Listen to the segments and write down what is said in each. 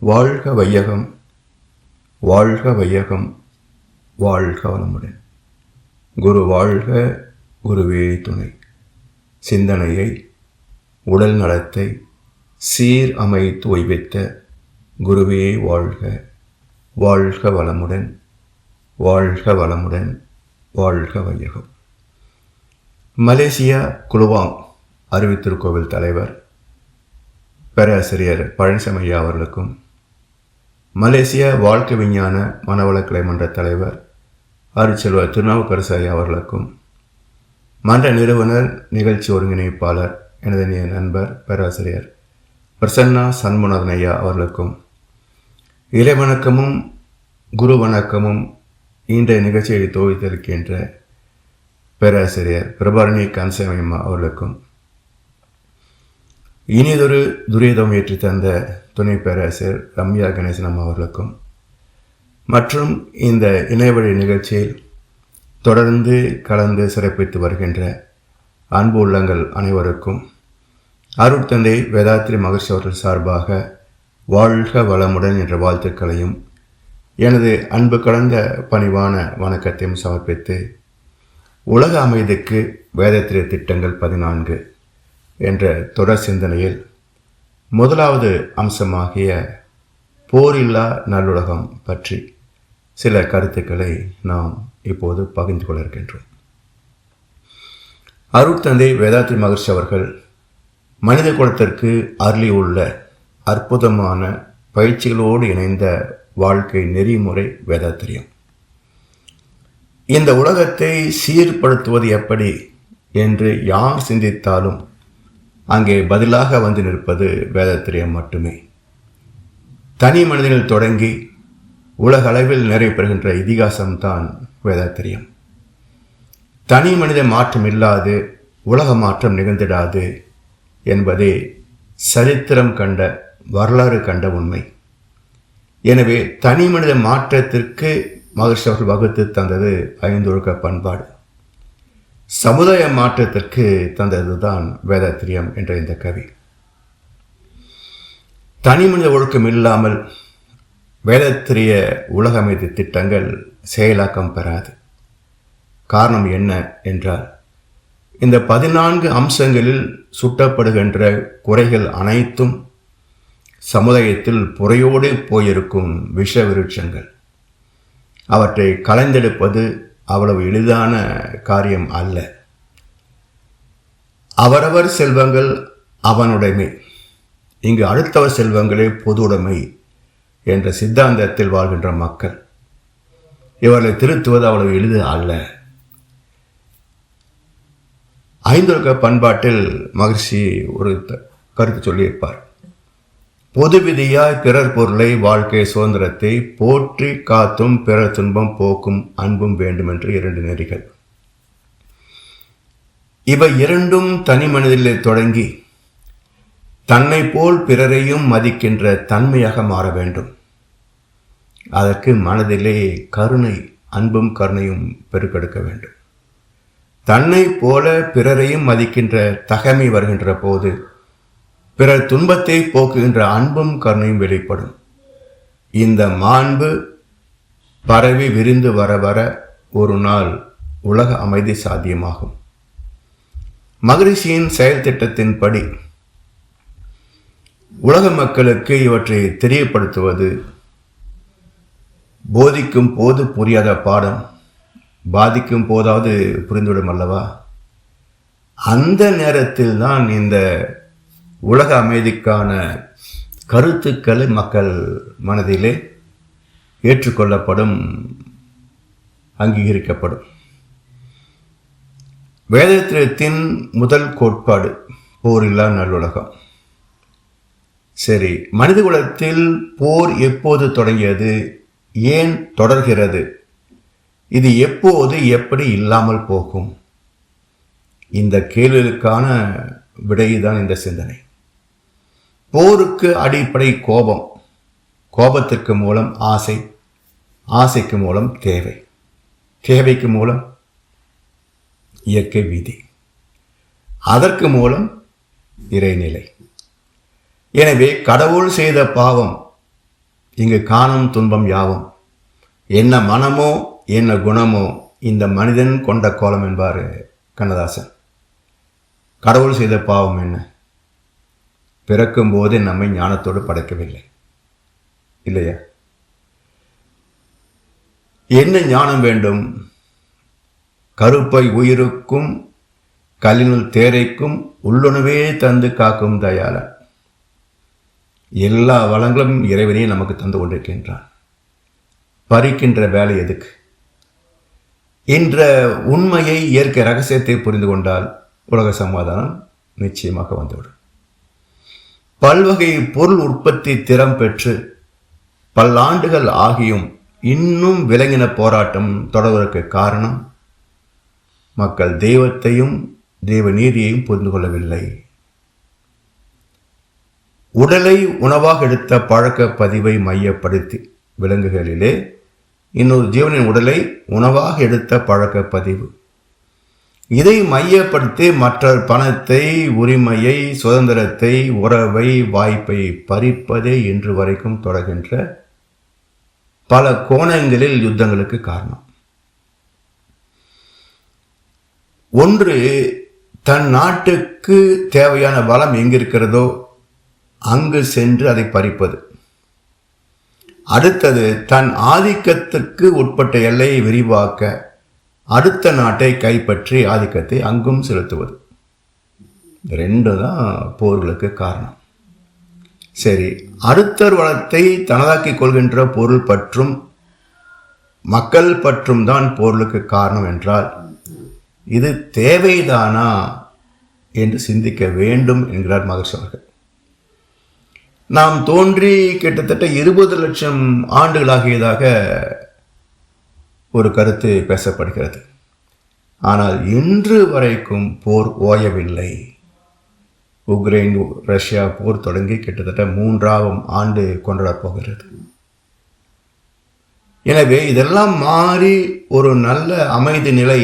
வாழ்க வையகம், வாழ்க வையகம், வாழ்க வளமுடன். குரு வாழ்க, குருவே துணை. சிந்தனையை, உடல் நலத்தை சீர் அமைத்து ஓய்வித்த குருவே வாழ்க. வாழ்க வளமுடன், வாழ்க வளமுடன், வாழ்க வையகம். மலேசியா குலுவாங் அறிவித்திருக்கோவில் தலைவர் பேராசிரியர் பழனிசாமி அவர்களுக்கும், மலேசிய வாழ்க்கை விஞ்ஞான மனவளக்கலை மன்ற தலைவர் அருட்செல்வர் திருநாவுக்கரசு அவர்களுக்கும், மன்ற நிறுவனர் நிகழ்ச்சி ஒருங்கிணைப்பாளர் எனது நண்பர் பேராசிரியர் பிரசன்னா சண்முகநாதன் ஐயா அவர்களுக்கும் இறைவணக்கமும் குரு வணக்கமும் இன்றைய நிகழ்ச்சியை தோய்த்திருக்கின்ற பேராசிரியர் பிரபாரணி கன்சயம்மா அவர்களுக்கும், இனியதொரு துரியதம் ஏற்றி தந்த துணை பேராசிரியர் ரம்யா கணேசன் அம்மா அவர்களுக்கும், மற்றும் இந்த இணையவழி நிகழ்ச்சியில் தொடர்ந்து கலந்து சிறப்பித்து வருகின்ற அன்பு உள்ளங்கள் அனைவருக்கும் அருட்தந்தை வேதாத்ரி மகர்ஷி அவர்கள் சார்பாக வாழ்க வளமுடன் என்ற வாழ்த்துக்களையும் எனது அன்பு கலந்த பணிவான வணக்கத்தையும் சமர்ப்பித்து, உலக அமைதிக்கு வேதாத்திரிய திட்டங்கள் 14 என்ற தொடர் சிந்தனையில் முதலாவது அம்சமாகிய போரில்லா நல்லுலகம் பற்றி சில கருத்துக்களை நாம் இப்போது பகிர்ந்து கொள்ள இருக்கின்றோம். அருட்தந்தை வேதாத்ரி மகர்ஷி அவர்கள் மனித குலத்திற்கு அருளியுள்ள அற்புதமான பயிற்சிகளோடு இணைந்த வாழ்க்கை நெறிமுறை வேதாத்திரியம். இந்த உலகத்தை சீர்படுத்துவது எப்படி என்று யார் சிந்தித்தாலும் அங்கே பதிலாக வந்து நிற்பது வேதாத்திரியம் மட்டுமே. தனி மனிதனில் தொடங்கி உலக அளவில் நிறைவு பெறுகின்ற இதிகாசம்தான் வேதாத்திரியம். தனி மனித மாற்றம் இல்லாது உலக மாற்றம் நிகழ்ந்திடாது என்பதே சரித்திரம் கண்ட, வரலாறு கண்ட உண்மை. எனவே தனி மனித மாற்றத்திற்கு மகர்ஷி அவர்கள் வகுத்து தந்தது 5 ஒழுக்க பண்பாடு. சமுதாய மாற்றத்திற்கு தந்ததுதான் வேதாத்திரியம் என்ற இந்த கவி. தனி மனித ஒழுக்கம் இல்லாமல் வேதாத்திரிய உலக அமைதி திட்டங்கள் செயலாக்கம் பெறாது. காரணம் என்ன என்றால், இந்த 14 அம்சங்களில் சுட்டப்படுகின்ற குறைகள் அனைத்தும் சமுதாயத்தில் புறையோடு போயிருக்கும் விஷ விருட்சங்கள். அவற்றை களைந்தெடுப்பது அவ்வளவு எளிதான காரியம் அல்ல. அவரவர் செல்வங்கள் அவனுடைமை, இங்கு அடுத்தவர் செல்வங்களே பொதுவுடைமை என்ற சித்தாந்தத்தில் வாழ்கின்ற மக்கள். இவர்களை திருத்துவது அவ்வளவு எளிது அல்ல. 5 ஒழுக்க பண்பாட்டில் மகர்ஷி ஒரு கருத்து சொல்லியிருப்பார். பொது விதியாய் பிறர் பொருளை, வாழ்க்கை சுதந்திரத்தை போற்றி காத்தும் பிறர் துன்பம் போக்கும் அன்பும் வேண்டும் என்று 2 நெறிகள். இவை இரண்டும் தனி மனிதனிலே தொடங்கி தன்னை போல் பிறரையும் மதிக்கின்ற தன்மையாக மாற வேண்டும். அதற்கு மனதிலே கருணை, அன்பும் கருணையும் பெருக்கெடுக்க வேண்டும். தன்னை போல பிறரையும் மதிக்கின்ற தகைமை வருகின்ற போது பிறர் துன்பத்தை போக்குகின்ற அன்பும் கருணையும் வெளிப்படும். இந்த மாண்பு பரவி விரிந்து வர வர ஒரு நாள் உலக அமைதி சாத்தியமாகும். மகரிஷியின் செயல் திட்டத்தின்படி உலக மக்களுக்கு இவற்றை தெரியப்படுத்துவது போதிக்கும் போது புரியாத பாடம் பாதிக்கும் போதாவது புரிந்துவிடும் அல்லவா? அந்த நேரத்தில் தான் இந்த உலக அமைதிக்கான கருத்துக்களை மக்கள் மனதிலே ஏற்றுக்கொள்ளப்படும், அங்கீகரிக்கப்படும். வேதாத்திரியத்தின் முதல் கோட்பாடு போரில்லா நல்லுலகம். சரி, மனித குலத்தில் போர் எப்போது தொடங்கியது? ஏன் தொடர்கிறது? இது எப்போது எப்படி இல்லாமல் போகும்? இந்த கேள்விகளுக்கான விடைதான் இந்த சிந்தனை. போருக்கு அடிப்படை கோபம், கோபத்திற்கு மூலம் ஆசை, ஆசைக்கு மூலம் தேவை, தேவைக்கு மூலம் இயற்கை விதி, அதற்கு மூலம் இறைநிலை. எனவே கடவுள் செய்த பாவம் இங்கு காணும் துன்பம் யாவும் என்ன மனமோ என்ன குணமோ இந்த மனிதன் கொண்ட கோலம் என்பார் கண்ணதாசன். கடவுள் செய்த பாவம் என்ன? பிறக்கும் போது நம்மை ஞானத்தோடு படைக்கவில்லை இல்லையா? என்ன ஞானம் வேண்டும்? கருப்பை உயிருக்கும் கல்லினுள் தேரைக்கும் உள்ளுணவே தந்து காக்கும் தயாளன். எல்லா வளங்களும் இறைவனையும் நமக்கு தந்து கொண்டிருக்கின்றான். பறிக்கின்ற வேலை எதுக்கு? என்ற உண்மையை இயற்கை ரகசியத்தை புரிந்து கொண்டால் உலக சமாதானம் நிச்சயமாக வந்துவிடும். பல்வகை பொருள் உற்பத்தி திறம் பெற்று பல்லாண்டுகள் ஆகியும் இன்னும் விலங்கின போராட்டம் தொடர்வதற்கு காரணம் மக்கள் தெய்வத்தையும் தெய்வ நீதியையும் புரிந்து கொள்ளவில்லை. உடலை உணவாக எடுத்த பழக்க பதிவை மையப்படுத்தி விலங்குகளிலே இன்னொரு ஜீவனின் உடலை உணவாக எடுத்த பழக்க பதிவு, இதை மையப்படுத்தி மற்ற பணத்தை, உரிமையை, சுதந்திரத்தை, உறவை, வாய்ப்பை பறிப்பதே இன்று வரைக்கும் தொடர்கின்ற பல கோணங்களில் யுத்தங்களுக்கு காரணம். ஒன்று, தன் நாட்டுக்கு தேவையான வளம் எங்கிருக்கிறதோ அங்கு சென்று அதை பறிப்பது. அடுத்தது, தன் ஆதிக்கத்துக்கு உட்பட்ட எல்லையை விரிவாக்க அடுத்த நாட்டை கைப்பற்றி ஆதிக்கத்தை அங்கும் செலுத்துவது. ரெண்டு தான் போர்களுக்கு காரணம். சரி, அடுத்த வளத்தை தனதாக்கிக் கொள்கின்ற பொருள் பற்றும் மக்கள் பற்றும் தான் போர்களுக்கு காரணம் என்றால் இது தேவைதானா என்று சிந்திக்க வேண்டும் என்கிறார் மகர்ஷி அவர்கள். நாம் தோன்றி கிட்டத்தட்ட 20 லட்சம் ஆண்டுகளாகியதாக ஒரு கருத்து பேசப்படுகிறது. ஆனால் இன்று வரைக்கும் போர் ஓயவில்லை. உக்ரைன் ரஷ்யா போர் தொடங்கி கிட்டத்தட்ட 3ஆம் ஆண்டு கொண்டாடப் போகிறது. எனவே இதெல்லாம் மாறி ஒரு நல்ல அமைதி நிலை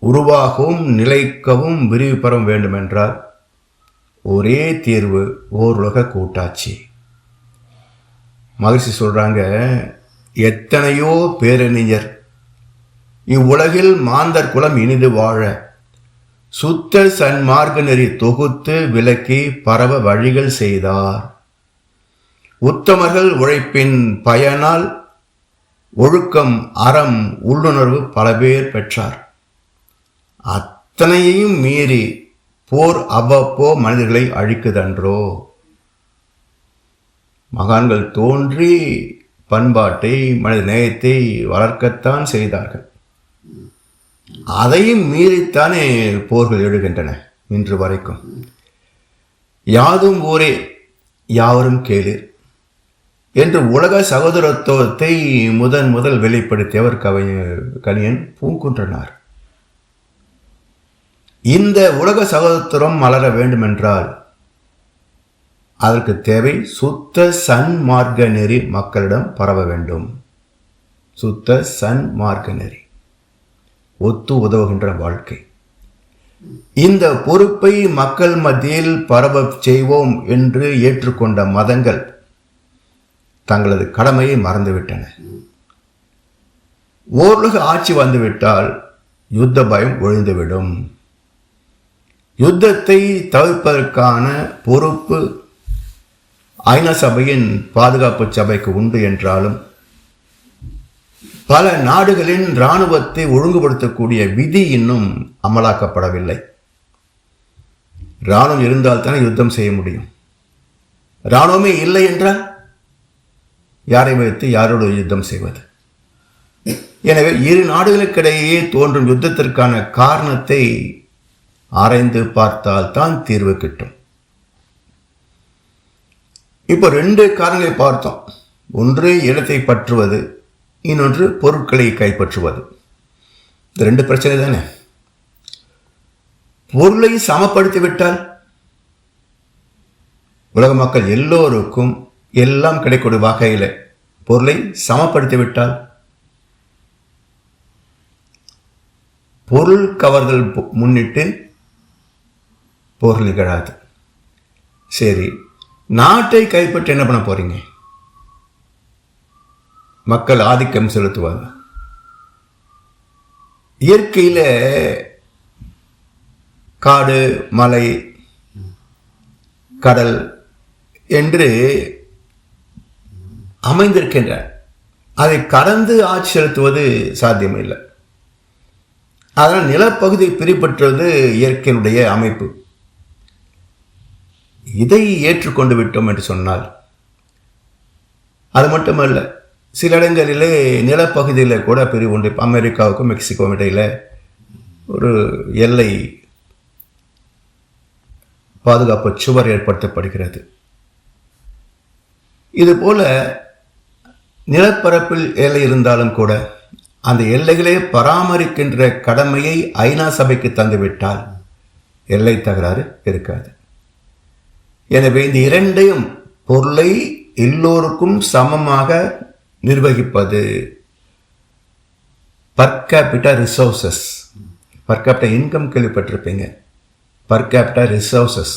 உருவாகவும் நிலைக்கவும் விரிவு பெற வேண்டும் என்றால் ஒரே தீர்வு ஓருலக கூட்டாட்சி. மகிழ்ச்சி சொல்றாங்க, எத்தனையோ பேரறிஞர் இவ்வுலகில் மாந்தர் குலம் இனிது வாழ சுத்த சன்மார்க்க நெறி தொகுத்து விலக்கி பரவ வழிகள் செய்தார். உத்தமர்கள் உழைப்பின் பயனால் ஒழுக்கம், அறம், உள்ளுணர்வு பல பேர் பெற்றார். அத்தனையையும் மீறி போர் அவ்வப்போ மனிதர்களை அழிக்குதன்றோ? மகான்கள் தோன்றி பண்பாட்டை, மனித நேயத்தை வளர்க்கத்தான் செய்தார்கள். அதையும் மீறித்தானே போர்கள் எழுகின்றன இன்று வரைக்கும். யாதும் ஊரே யாவரும் கேளீர் என்று உலக சகோதரத்துவத்தை முதல் வெளிப்படுத்தியவர் கணியன் பூங்குன்றனார். இந்த உலக சகோதரத்துவம் மலர வேண்டுமென்றால் அதற்கு தேவை சுத்த சன்மார்க்க நெறி மக்களிடம் பரவ வேண்டும். சுத்த சன்மார்க்க நெறி, ஒத்து உதவுகின்ற வாழ்க்கை. இந்த பொறுப்பை மக்கள் மத்தியில் பரவ செய்வோம் என்று ஏற்றுக்கொண்ட மதங்கள் தங்களது கடமையை மறந்துவிட்டன. ஓருலக ஆட்சி வந்துவிட்டால் யுத்த பயம் ஒழிந்துவிடும். யுத்தத்தை தவிர்ப்பதற்கான பொறுப்பு ஐநா சபையின் பாதுகாப்பு சபைக்கு உண்டு என்றாலும் பல நாடுகளின் இராணுவத்தை ஒழுங்குபடுத்தக்கூடிய விதி இன்னும் அமலாக்கப்படவில்லை. இராணுவம் இருந்தால்தானே யுத்தம் செய்ய முடியும். இராணுவமே இல்லை என்றால் யாரை வைத்து யாரோடு யுத்தம் செய்வது? எனவே இரு நாடுகளுக்கிடையே தோன்றும் யுத்தத்திற்கான காரணத்தை ஆராய்ந்து பார்த்தால் தான் தீர்வு கிட்டும். இப்போ 2 காரணங்களை பார்த்தோம். ஒன்று இடத்தை பற்றுவது, இன்னொன்று பொருட்களை கைப்பற்றுவது. இந்த 2 பிரச்சனை தானே. பொருளை சமப்படுத்திவிட்டால் உலக மக்கள் எல்லோருக்கும் எல்லாம் கிடைக்கூடிய வகையில் பொருளை சமப்படுத்திவிட்டால் பொருள் கவர்தல் முன்னிட்டு போர் நிகழாது. சரி, நாட்டை கைப்பற்றி என்ன பண்ண போறீங்க? மக்கள் ஆதிக்கம் செலுத்துவாங்க. இயற்கையில் காடு, மலை, கடல் என்று அமைந்திருக்கின்ற அதை கடந்து ஆட்சி செலுத்துவது சாத்தியமில்லை. அதனால் நிலப்பகுதி பிரிப்பற்றுவது இயற்கையினுடைய அமைப்பு. இதை ஏற்றுக்கொண்டு விட்டோம் என்று சொன்னால் அது மட்டுமல்ல, சில இடங்களிலே நிலப்பகுதியில் கூட பிரிவு உண்டு. அமெரிக்காவுக்கும் மெக்சிகோவும் இடையில் ஒரு எல்லை பாதுகாப்பு சுவர் ஏற்படுத்தப்படுகிறது. இதுபோல நிலப்பரப்பில் எல்லை இருந்தாலும் கூட அந்த எல்லைகளை பராமரிக்கின்ற கடமையை ஐநா சபைக்கு தந்துவிட்டால் எல்லை தகராறு இருக்காது. எனவே இந்த இரண்டையும், பொருளை எல்லோருக்கும் சமமாக நிர்வகிப்பது, per capita resources, per capita income கேள்விப்பட்டிருப்பீங்க, பர் கேபிட்டா ரிசோர்சஸ்,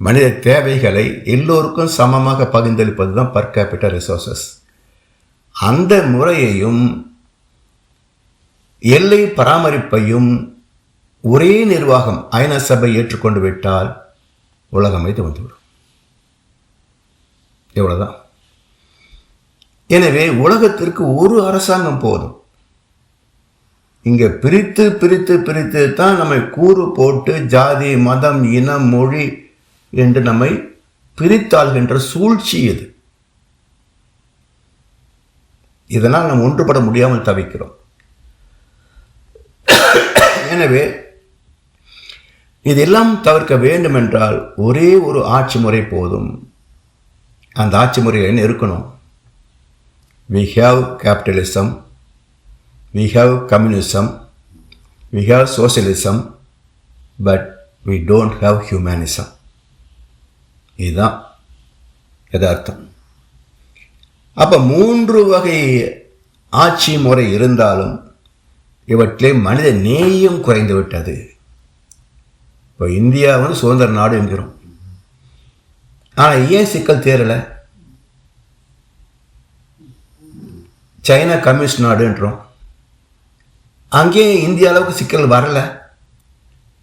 மனித தேவைகளை எல்லோருக்கும் சமமாக பகிர்ந்தளிப்பது தான் பர் கேபிட்டா ரிசோர்சஸ். அந்த முறையையும் எல்லை பராமரிப்பையும் ஒரே நிர்வாகம் ஐநா சபை ஏற்றுக்கொண்டு விட்டால் உலகம் இது வந்துவிடும். எவ்வளவுதான். எனவே உலகத்திற்கு ஒரு அரசாங்கம் போதும். இங்க பிரித்து பிரித்து பிரித்து தான் நம்மை கூறு போட்டு ஜாதி, மதம், இனம், மொழி என்று நம்மை பிரித்தாள்கின்ற சூழ்ச்சி இது. இதனால் நாம் ஒன்றுபட முடியாமல் தவிக்கிறோம். எனவே இதெல்லாம் தவிர்க்க வேண்டும் என்றால் ஒரே ஒரு ஆட்சி முறை போதும். அந்த ஆட்சி முறையில் என்ன இருக்கணும்? we have capitalism, we have communism, we have socialism, but we don't have humanism. இதுதான் யதார்த்தம். அப்ப 3 வகை ஆட்சி முறை இருந்தாலும் இவற்றிலே மனித நேயம் குறைந்து விட்டது. இப்போ இந்தியா சுதந்திர நாடு என்கிறோம். ஆனால் ஏன் சிக்கல் தேரலை? China communist நாடுன்றோம். அங்கேயும் இந்திய அளவுக்கு சிக்கல் வரல.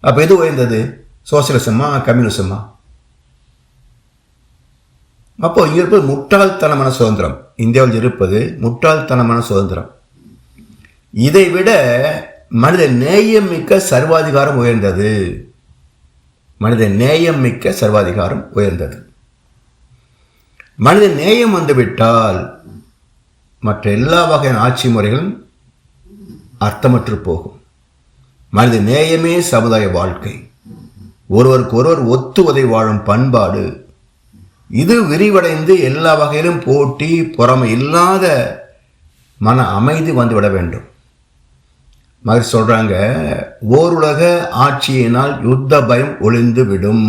அப்போ எது உயர்ந்தது? சோசியலிசமா, கம்யூனிசமா? அப்போ இங்க இருப்பது முட்டாள்தனமான சுதந்திரம். இந்தியாவில் இருப்பது முட்டாள்தனமான சுதந்திரம். இதை விட மனித நேயம் மிக்க சர்வாதிகாரம் உயர்ந்தது. மனித நேயம் மிக்க சர்வாதிகாரம் உயர்ந்தது. மனித நேயம் வந்துவிட்டால் மற்ற எல்லா வகையான ஆட்சி முறைகளும் அர்த்தமற்று போகும். மனித நேயமே சமுதாய வாழ்க்கை. ஒருவருக்கு ஒருவர் ஒத்துவதை வாழும் பண்பாடு, இது விரிவடைந்து எல்லா வகையிலும் போட்டி, பொறாமை இல்லாத மன அமைதி வந்துவிட வேண்டும். மகிழ்ச்சி சொல்றாங்க, ஓருலக ஆட்சியினால் யுத்த பயம் ஒளிந்து விடும்.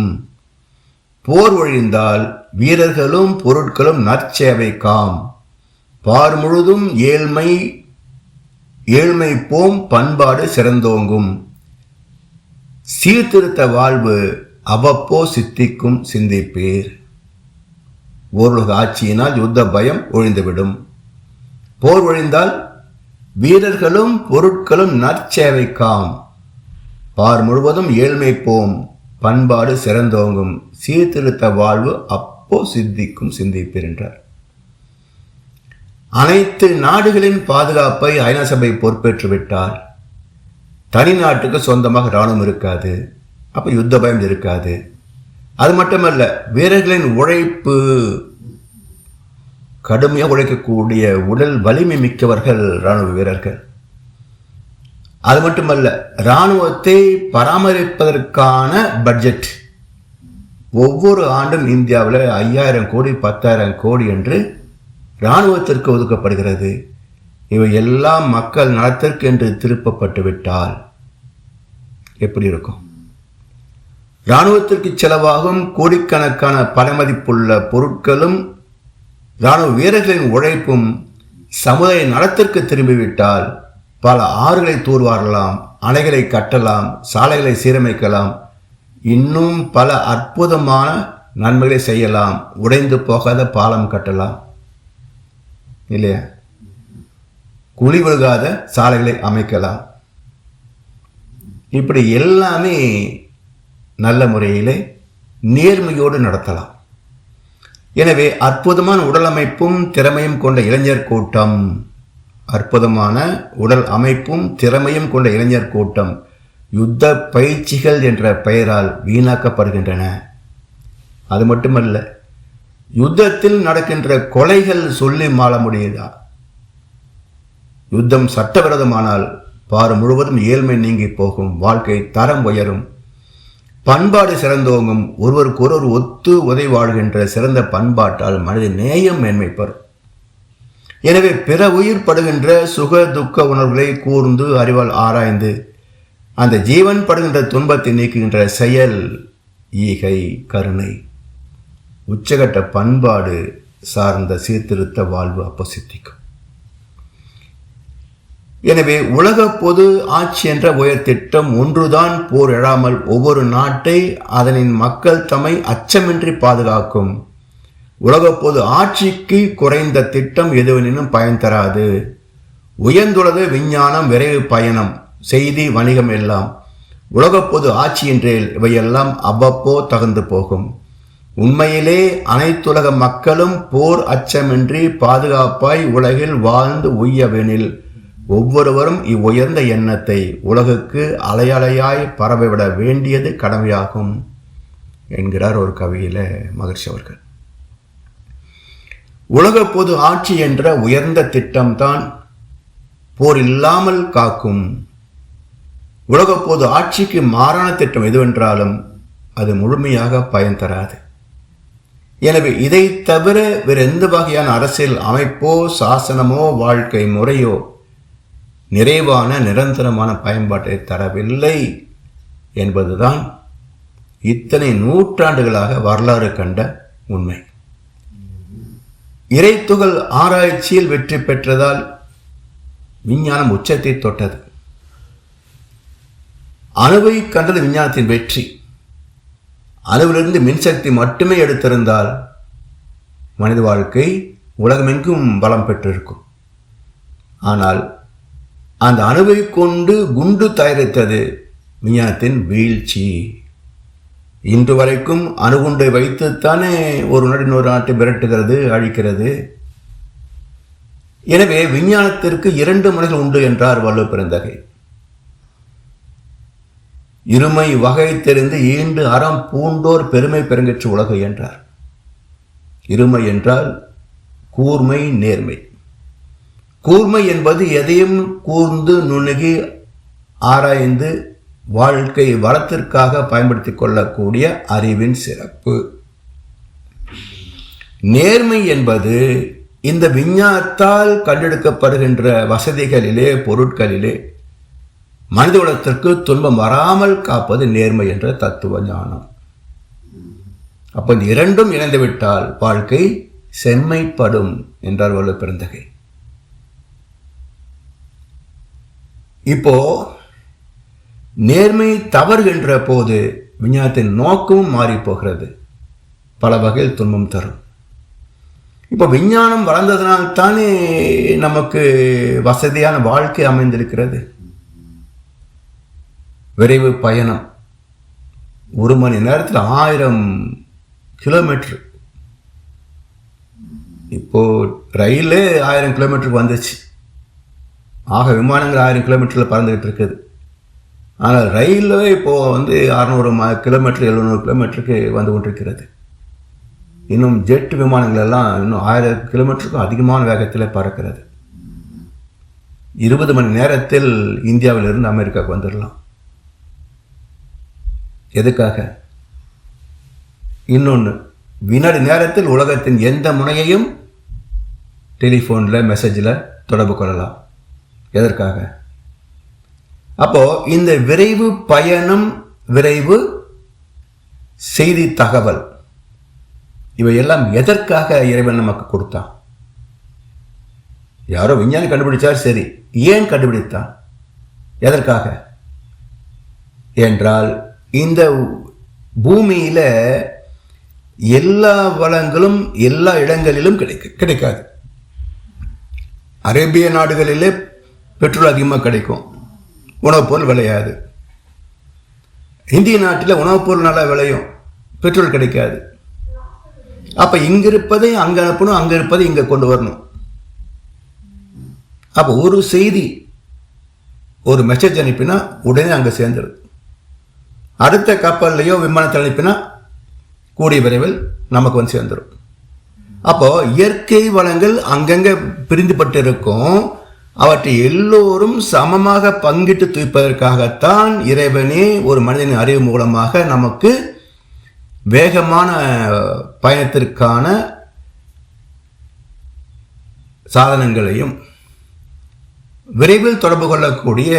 போர் ஒழிந்தால் வீரர்களும் பொருட்களும் நற்சேவை காம். பார் முழுதும் ஏழ்மை போம், பண்பாடு சிறந்தோங்கும். சீர்திருத்த வாழ்வு அவ்வப்போ சித்திக்கும் சிந்திப்பீர். ஓருலக ஆட்சியினால் யுத்த பயம் ஒழிந்துவிடும். போர் ஒழிந்தால் வீரர்களும் பொருட்களும் நற்சேவை காம். பார் முழுவதும் ஏழ்மை போம், பண்பாடு சிறந்தோங்கும். சீர்திருத்த வாழ்வு அப்போ சித்திக்கும் சிந்திப்பீர் என்றார். அனைத்து நாடுகளின் பாதுகாப்பை ஐநா சபை பொறுப்பேற்றுவிட்டால் தனி நாட்டுக்கு சொந்தமாக இராணுவம் இருக்காது. அப்ப யுத்த பயம் இருக்காது. அது மட்டுமல்ல, வீரர்களின் உழைப்பு, கடுமையாக உழைக்கக்கூடிய உடல் வலிமை மிக்கவர்கள் இராணுவ வீரர்கள். அது மட்டுமல்ல, இராணுவத்தை பராமரிப்பதற்கான பட்ஜெட் ஒவ்வொரு ஆண்டும் இந்தியாவில் 5000 கோடி 10,000 கோடி என்று இராணுவத்திற்கு ஒதுக்கப்படுகிறது. இவை எல்லாம் மக்கள் நலத்திற்கு என்று திருப்பப்பட்டு விட்டால் எப்படி இருக்கும்? இராணுவத்திற்கு செலவாகும் கோடிக்கணக்கான பணமதிப்புள்ள பொருட்களும் இராணுவ வீரர்களின் உழைப்பும் சமுதாய நலத்திற்கு திரும்பிவிட்டால் பல ஆறுகளை தூர்வாரலாம், அணைகளை கட்டலாம், சாலைகளை சீரமைக்கலாம், இன்னும் பல அற்புதமான நன்மைகளை செய்யலாம். உடைந்து போகாத பாலம் கட்டலாம் இல்லையா? குழி விழுகாத சாலைகளை அமைக்கலாம். இப்படி எல்லாமே நல்ல முறையிலே நேர்மையோடு நடத்தலாம். எனவே அற்புதமான உடல் அமைப்பும் திறமையும் கொண்ட இளைஞர் கூட்டம், அற்புதமான உடல் அமைப்பும் திறமையும் கொண்ட இளைஞர் கூட்டம் யுத்த பயிற்சிகள் என்ற பெயரால் வீணாக்கப்படுகின்றன. அது மட்டுமல்ல, யுத்தத்தில் நடக்கின்ற கொலைகள் சொல்லி மாள முடியுதா? யுத்தம் சட்டவிரோதமானால் பாரு முழுவதும் ஏழ்மை நீங்கி போகும், வாழ்க்கை தரம் உயரும், பண்பாடு சிறந்தோங்கும், ஒருவருக்கொருவர் ஒத்து உதவி வாழ்கின்ற சிறந்த பண்பாட்டால் மனித நேயம் மேன்மை பெறும். எனவே பிற உயிர் படுகின்ற சுக துக்க உணர்வுகளை கூர்ந்து அறிவால் ஆராய்ந்து அந்த ஜீவன் படுகின்ற துன்பத்தை நீக்குகின்ற செயல் ஈகை, கருணை, உச்சகட்ட பண்பாடு சார்ந்த சீர்திருத்த வாழ்வு அப்போ சித்திக்கும். எனவே உலக பொது ஆட்சி என்ற உயர் திட்டம் ஒன்றுதான் போர் எழாமல் ஒவ்வொரு நாட்டை அதனின் மக்கள் தம்மை அச்சமின்றி பாதுகாக்கும். உலக பொது ஆட்சிக்கு குறைந்த திட்டம் எதுவெனினும் பயன் தராது. உயர்ந்துள்ளது விஞ்ஞானம், விரைவு பயணம், செய்தி, வணிகம் எல்லாம். உலக பொது ஆட்சியின்றேல் இவையெல்லாம் அவ்வப்போ தகுந்து போகும். உண்மையிலே அனைத்துலக மக்களும் போர் அச்சமின்றி பாதுகாப்பாய் உலகில் வாழ்ந்து உய்யவெனில் ஒவ்வொருவரும் இவ்வுயர்ந்த எண்ணத்தை உலகுக்கு அலையலையாய் பரவிவிட வேண்டியது கடமையாகும் என்கிறார் ஒரு கவியில மகர்ஷி அவர்கள். உலக பொது ஆட்சி என்ற உயர்ந்த திட்டம்தான் போர் இல்லாமல் காக்கும். உலக பொது ஆட்சிக்கு மாறான திட்டம் எதுவென்றாலும் அது முழுமையாக பயன் தராது. எனவே இதை தவிர வேறு எந்த வகையான அரசியல் அமைப்போ சாசனமோ வாழ்க்கை முறையோ நிறைவான நிரந்தரமான பயன்பாட்டை தரவில்லை என்பதுதான் இத்தனை நூற்றாண்டுகளாக வரலாறு கண்ட உண்மை. இறைத்துகள் ஆராய்ச்சியில் வெற்றி பெற்றதால் விஞ்ஞானம் உச்சத்தை தொட்டது. அணுவை கண்டது விஞ்ஞானத்தின் வெற்றி. அணுவிலிருந்து மின்சக்தி மட்டுமே எடுத்திருந்தால் மனித வாழ்க்கை உலகமெங்கும் பலம் பெற்றிருக்கும். ஆனால் அந்த அணுவை கொண்டு குண்டு தயாரித்தது விஞ்ஞானத்தின் வீழ்ச்சி. இன்று வரைக்கும் அணுகுண்டை வைத்துத்தானே ஒரு நாடு இன்னொரு நாட்டை விரட்டுகிறது, அழிக்கிறது. எனவே விஞ்ஞானத்திற்கு இரண்டு முனைகள் உண்டு என்றார் வள்ளுவ பெருந்தகை. இருமை வகை தெரிந்து ஈண்டு அறம் பூண்டோர் பெருமை பெருங்கற்று உலகு என்றார். இருமை என்றால் கூர்மை, நேர்மை. கூர்மை என்பது எதையும் கூர்ந்து நுணுகி ஆராய்ந்து வாழ்க்கை வளத்திற்காக பயன்படுத்திக் கொள்ளக்கூடிய அறிவின் சிறப்பு. நேர்மை என்பது இந்த விஞ்ஞானத்தால் கண்டெடுக்கப்படுகின்ற வசதிகளிலே, பொருட்களிலே மனித குலத்திற்கு துன்பம் வராமல் காப்பது நேர்மை என்ற தத்துவ ஞானம். அப்ப இந்த இரண்டும் இணைந்துவிட்டால் வாழ்க்கை செம்மைப்படும் என்றார் வள்ளுவ பெருந்தகை. இப்போ நேர்மை தவறுகின்ற போது விஞ்ஞானத்தின் நோக்கமும் மாறி போகிறது, பல வகையில் துன்பம் தரும். இப்போ விஞ்ஞானம் வளர்ந்ததனால்தானே நமக்கு வசதியான வாழ்க்கை அமைந்திருக்கிறது. விரைவு பயணம் 1 மணி நேரத்தில் 1000 கிலோமீட்டர். இப்போ ரயிலே 1000 கிலோமீட்டருக்கு வந்துச்சு. ஆக விமானங்கள் 1000 கிலோமீட்டரில் பறந்துகிட்டு இருக்குது. ஆனால் ரயிலே இப்போது 600 கிலோமீட்டர் 700 கிலோமீட்டருக்கு வந்து கொண்டிருக்கிறது. இன்னும் ஜெட் விமானங்கள் எல்லாம் இன்னும் 1000 கிலோமீட்டருக்கும் அதிகமான வேகத்தில் பறக்கிறது. 20 மணி நேரத்தில் இந்தியாவிலிருந்து அமெரிக்காவுக்கு வந்துடலாம். எதுக்காக? இன்னொன்று, வினாடி நேரத்தில் உலகத்தின் எந்த முனையையும் டெலிஃபோனில், மெசேஜில் தொடர்பு கொள்ளலாம். எதற்காக? அப்போ இந்த விரைவு பயணம், விரைவு செய்தி தகவல், இவையெல்லாம் எதற்காக இறைவன் நமக்கு கொடுத்தான்? யாரோ விஞ்ஞானி கண்டுபிடிச்சார், சரி, ஏன் கண்டுபிடித்தான்? எதற்காக என்றால் இந்த பூமியில எல்லா வளங்களும் எல்லா இடங்களிலும் கிடைக்காது. அரேபிய நாடுகளிலே பெட்ரோல் அதிகமாக கிடைக்கும், உணவுப் பொருள் விளையாது. இந்திய நாட்டில் உணவுப் பொருள் நல்லா விளையும், பெட்ரோல் கிடைக்காது. அப்போ இங்கே இருப்பதை அங்கே அனுப்பணும், அங்கே இருப்பதை இங்கே கொண்டு வரணும். அப்போ ஒரு செய்தி, ஒரு மெசேஜ் அனுப்பினா உடனே அங்கே சேர்ந்துடும். அடுத்த கப்பல்லையோ விமானத்தில் அனுப்பினா கூடிய விரைவில் நமக்கு வந்து சேர்ந்துடும். அப்போ இயற்கை வளங்கள் அங்கங்கே பிரிந்துபட்டு இருக்கும். அவற்றை எல்லோரும் சமமாக பங்கிட்டு தூய்ப்பதற்காகத்தான் இறைவனே ஒரு மனிதனின் அறிவு மூலமாக நமக்கு வேகமான பயணத்திற்கான சாதனங்களையும் விரைவில் தொடர்பு கொள்ளக்கூடிய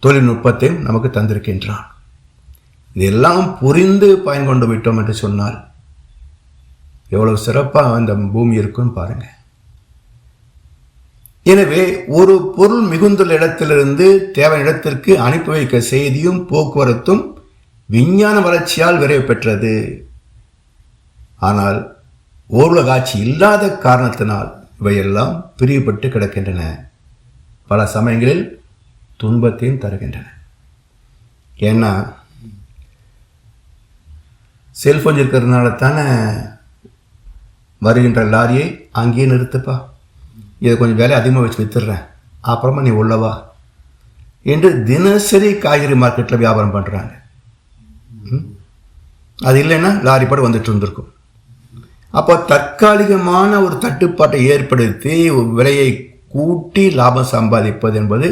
தொழில்நுட்பத்தையும் நமக்கு தந்திருக்கின்றான். இதெல்லாம் புரிந்து பயன் கொண்டு விட்டோம் என்று சொன்னால் எவ்வளவு சிறப்பாக அந்த பூமி இருக்குன்னு பாருங்க. எனவே ஒரு பொருள் மிகுந்துள்ள இடத்திலிருந்து தேவையான இடத்திற்கு அனுப்பி வைக்க செய்தியும் போக்குவரத்தும் விஞ்ஞான வளர்ச்சியால் விரைவு பெற்றது. ஆனால் ஓருலக ஆட்சி இல்லாத காரணத்தினால் இவையெல்லாம் பிரிவுபட்டு கிடக்கின்றன. பல சமயங்களில் துன்பத்தையும் தருகின்றன. ஏன்னா செல்போன் இருக்கிறதுனால தானே வருகின்ற லாரியை அங்கேயே நிறுத்துப்பா, இதை கொஞ்சம் வேலை அதிகமாக வச்சு வித்துடுறேன், அப்புறமா நீ உள்ளவா என்று தினசரி காய்கறி மார்க்கெட்டில் வியாபாரம் பண்ணுறாங்க. அது இல்லைன்னா லாரி பாடு வந்துட்டு இருந்திருக்கும். அப்போ தற்காலிகமான ஒரு தட்டுப்பாட்டை ஏற்படுத்தி விலையை கூட்டி லாபம் சம்பாதிப்பது என்பது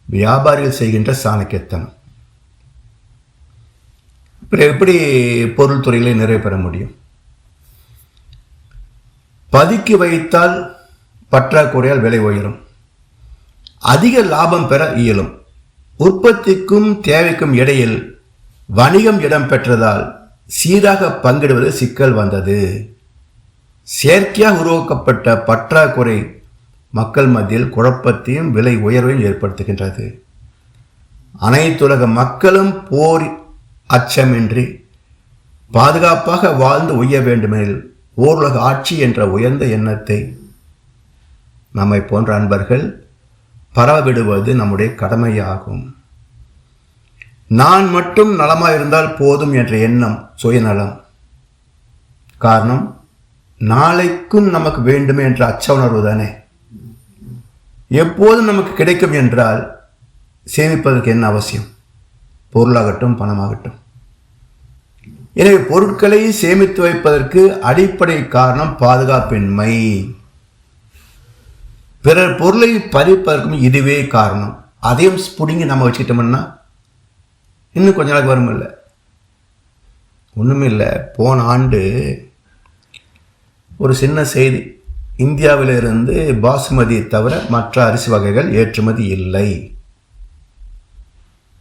வியாபாரிகள் செய்கின்ற சாணக்கியத்தனம். எப்படி பொருள் துறைகளை நிறைவு பெற முடியும்? பதுக்கி வைத்தால் பற்றாக்குறையால் விலை உயரும், அதிக லாபம் பெற இயலும். உற்பத்திக்கும் தேவைக்கும் இடையில் வணிகம் இடம் பெற்றதால் சீராக பங்கிடுவது சிக்கல் வந்தது. செயற்கையாக உருவாக்கப்பட்ட பற்றாக்குறை மக்கள் மத்தியில் குழப்பத்தையும் விலை உயர்வையும் ஏற்படுத்துகின்றது. அனைத்துலக மக்களும் போர் அச்சமின்றி பாதுகாப்பாக வாழ்ந்து உய்ய வேண்டுமெனில் ஓருலக ஆட்சி என்ற உயர்ந்த எண்ணத்தை நம்மை போன்ற அன்பர்கள் பரவவிடுவது நம்முடைய கடமையாகும். நான் மட்டும் நலமாக இருந்தால் போதும் என்ற எண்ணம் சுயநலம். காரணம், நாளைக்கும் நமக்கு வேண்டுமே என்ற அச்ச உணர்வு தானே. எப்போதும் நமக்கு கிடைக்கும் என்றால் சேமிப்பதற்கு என்ன அவசியம்? பொருளாகட்டும் பணமாகட்டும். எனவே பொருட்களை சேமித்து வைப்பதற்கு அடிப்படை காரணம் பாதுகாப்பின்மை. பிறர் பொருளை பறிப்பதற்கும் இதுவே காரணம். அதையும் புடுங்கி நம்ம வச்சுக்கிட்டோம்னா இன்னும் கொஞ்ச நாளைக்கு வரும். இல்லை ஒன்றுமே இல்லை. போன ஆண்டு ஒரு சின்ன செய்தி, இந்தியாவிலிருந்து பாசுமதியை தவிர மற்ற அரிசி வகைகள் ஏற்றுமதி இல்லை.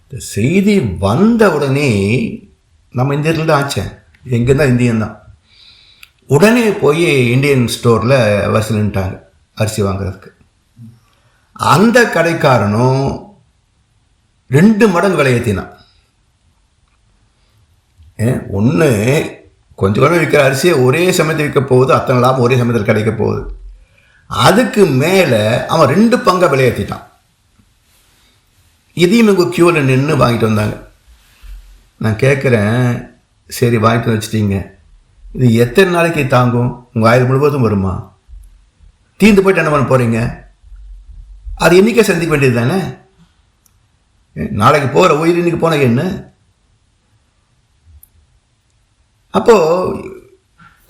இந்த செய்தி வந்த உடனே நம்ம இந்தியர்கள் தான் ஆச்சேன், எங்கேருந்தா இந்தியன்தான். உடனே போய் இந்தியன் ஸ்டோரில் வசூலிட்டாங்க அரிசி வாங்குறதுக்கு. அந்த கடைக்காரனும் 2 மடங்கு விலை ஏற்றினான். ஒன்று கொஞ்சம் கொஞ்சம் விற்கிற அரிசியை ஒரே சமயத்தில் விற்க போகுது, அத்தனை லாபம் ஒரே சமயத்தில் கிடைக்க போகுது. அதுக்கு மேலே அவன் 2 பங்கை விலை ஏற்றிட்டான். இதையும் இவங்க க்யூவில் நின்று வாங்கிட்டு வந்தாங்க. நான் கேட்குறேன், சரி வாங்கிட்டு வச்சிட்டீங்க, இது எத்தனை நாளைக்கு தாங்கும்? உங்கள் ஆயுள் முழுவதும் வருமா? தீர்ந்து போயிட்டு என்ன பண்ண போகிறீங்க? அது என்றைக்கே சந்திக்க வேண்டியது தானே. நாளைக்கு போகிற உயிர் இன்னைக்கு போன என்ன? அப்போது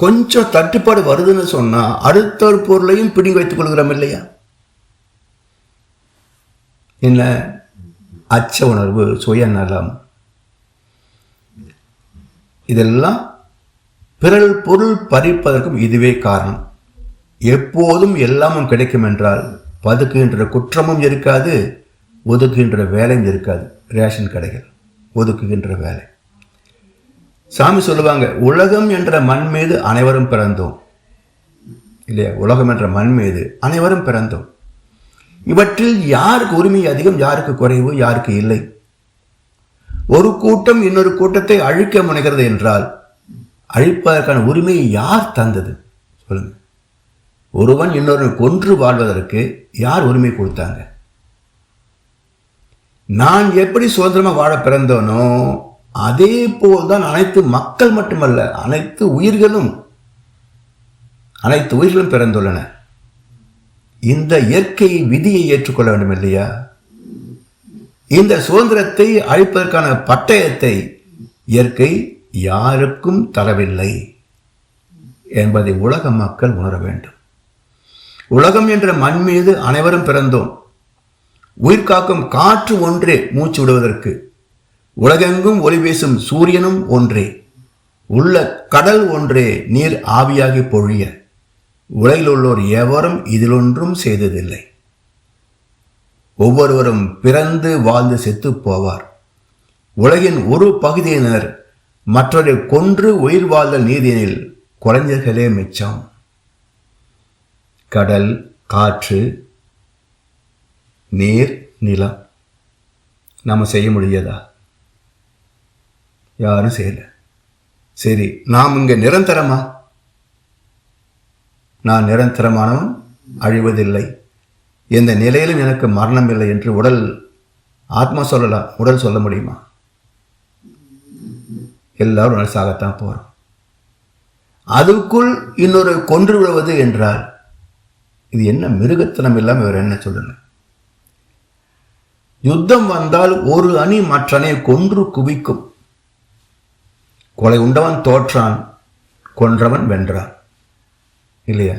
கொஞ்சம் தட்டுப்பாடு வருதுன்னு சொன்னால் அடுத்த ஒரு பொருளையும் பிடிங்கி வைத்துக் கொள்கிறோம் இல்லையா? என்ன அச்ச உணர்வு, சுயநலம், இதெல்லாம் பிறர் பொருள் பறிப்பதற்கும் இதுவே காரணம். எப்போதும் எல்லாமும் கிடைக்கும் என்றால் பதுக்குகின்ற குற்றமும் இருக்காது, ஒதுக்குகின்ற வேலையும் இருக்காது. ரேஷன் கடைகள் ஒதுக்குகின்ற வேலை. சாமி சொல்லுவாங்க, உலகம் என்ற மண் மீது அனைவரும் பிறந்தோம் இல்லையா? உலகம் என்ற மண் மீது அனைவரும் பிறந்தோம். இவற்றில் யாருக்கு உரிமை அதிகம், யாருக்கு குறைவு, யாருக்கு இல்லை? ஒரு கூட்டம் இன்னொரு கூட்டத்தை அழிக்க முனைகிறது என்றால் அழிப்பதற்கான உரிமையை யார் தந்தது சொல்லுங்க? ஒருவன் இன்னொரு கொன்று வாழ்வதற்கு யார் உரிமை கொடுத்தாங்க? நான் எப்படி சுதந்திரமா வாழ பிறந்தோனோ அதே போல்தான் அனைத்து மக்கள் மட்டுமல்ல, அனைத்து உயிர்களும் பிறந்துள்ளன. இந்த இயற்கை விதியை ஏற்றுக்கொள்ள வேண்டும் இல்லையா? இந்த சுதந்திரத்தை அழிப்பதற்கான பட்டயத்தை இயற்கை யாருக்கும் தரவில்லை என்பதை உலக மக்கள் உணர வேண்டும். உலகம் என்ற மண் மீது அனைவரும் பிறந்தோம். உயிர் காக்கும் காற்று ஒன்றே மூச்சு விடுவதற்கு, உலகெங்கும் ஒளி வீசும் சூரியனும் ஒன்றே, உள்ள கடல் ஒன்றே நீர் ஆவியாகி பொழிய, உலகில் உள்ளோர் எவரும் இதிலொன்றும் செய்ததில்லை. ஒவ்வொருவரும் பிறந்து வாழ்ந்து செத்து போவார். உலகின் ஒரு பகுதியினர் மற்றொரு கொன்று உயிர் வாழ்தல் நீதியினில் குறைஞ்சர்களே மிச்சம். கடல், காற்று, நீர், நிலம் நம்ம செய்ய முடியாதா? யாரும் செய்யல. சரி, நாம் இங்க நிரந்தரமா? நான் நிரந்தரமானவன், அழிவதில்லை, எந்த நிலையிலும் எனக்கு மரணம் இல்லை என்று ஆத்மா சொல்லலாம். உடல் சொல்ல முடியுமா? எல்லாரும் சாகத்தான் போறோம். அதுக்குள் இன்னொரு கொன்று விடுவது என்றால் இது என்ன மிருகத்தனம் இல்லாமல் வேற என்ன சொல்லுங்க? யுத்தம் வந்தால் ஒரு அணி மற்ற அணியை கொன்று குவிக்கும். கொலை உண்டவன் தோற்றான், கொன்றவன் வென்றான் இல்லையா?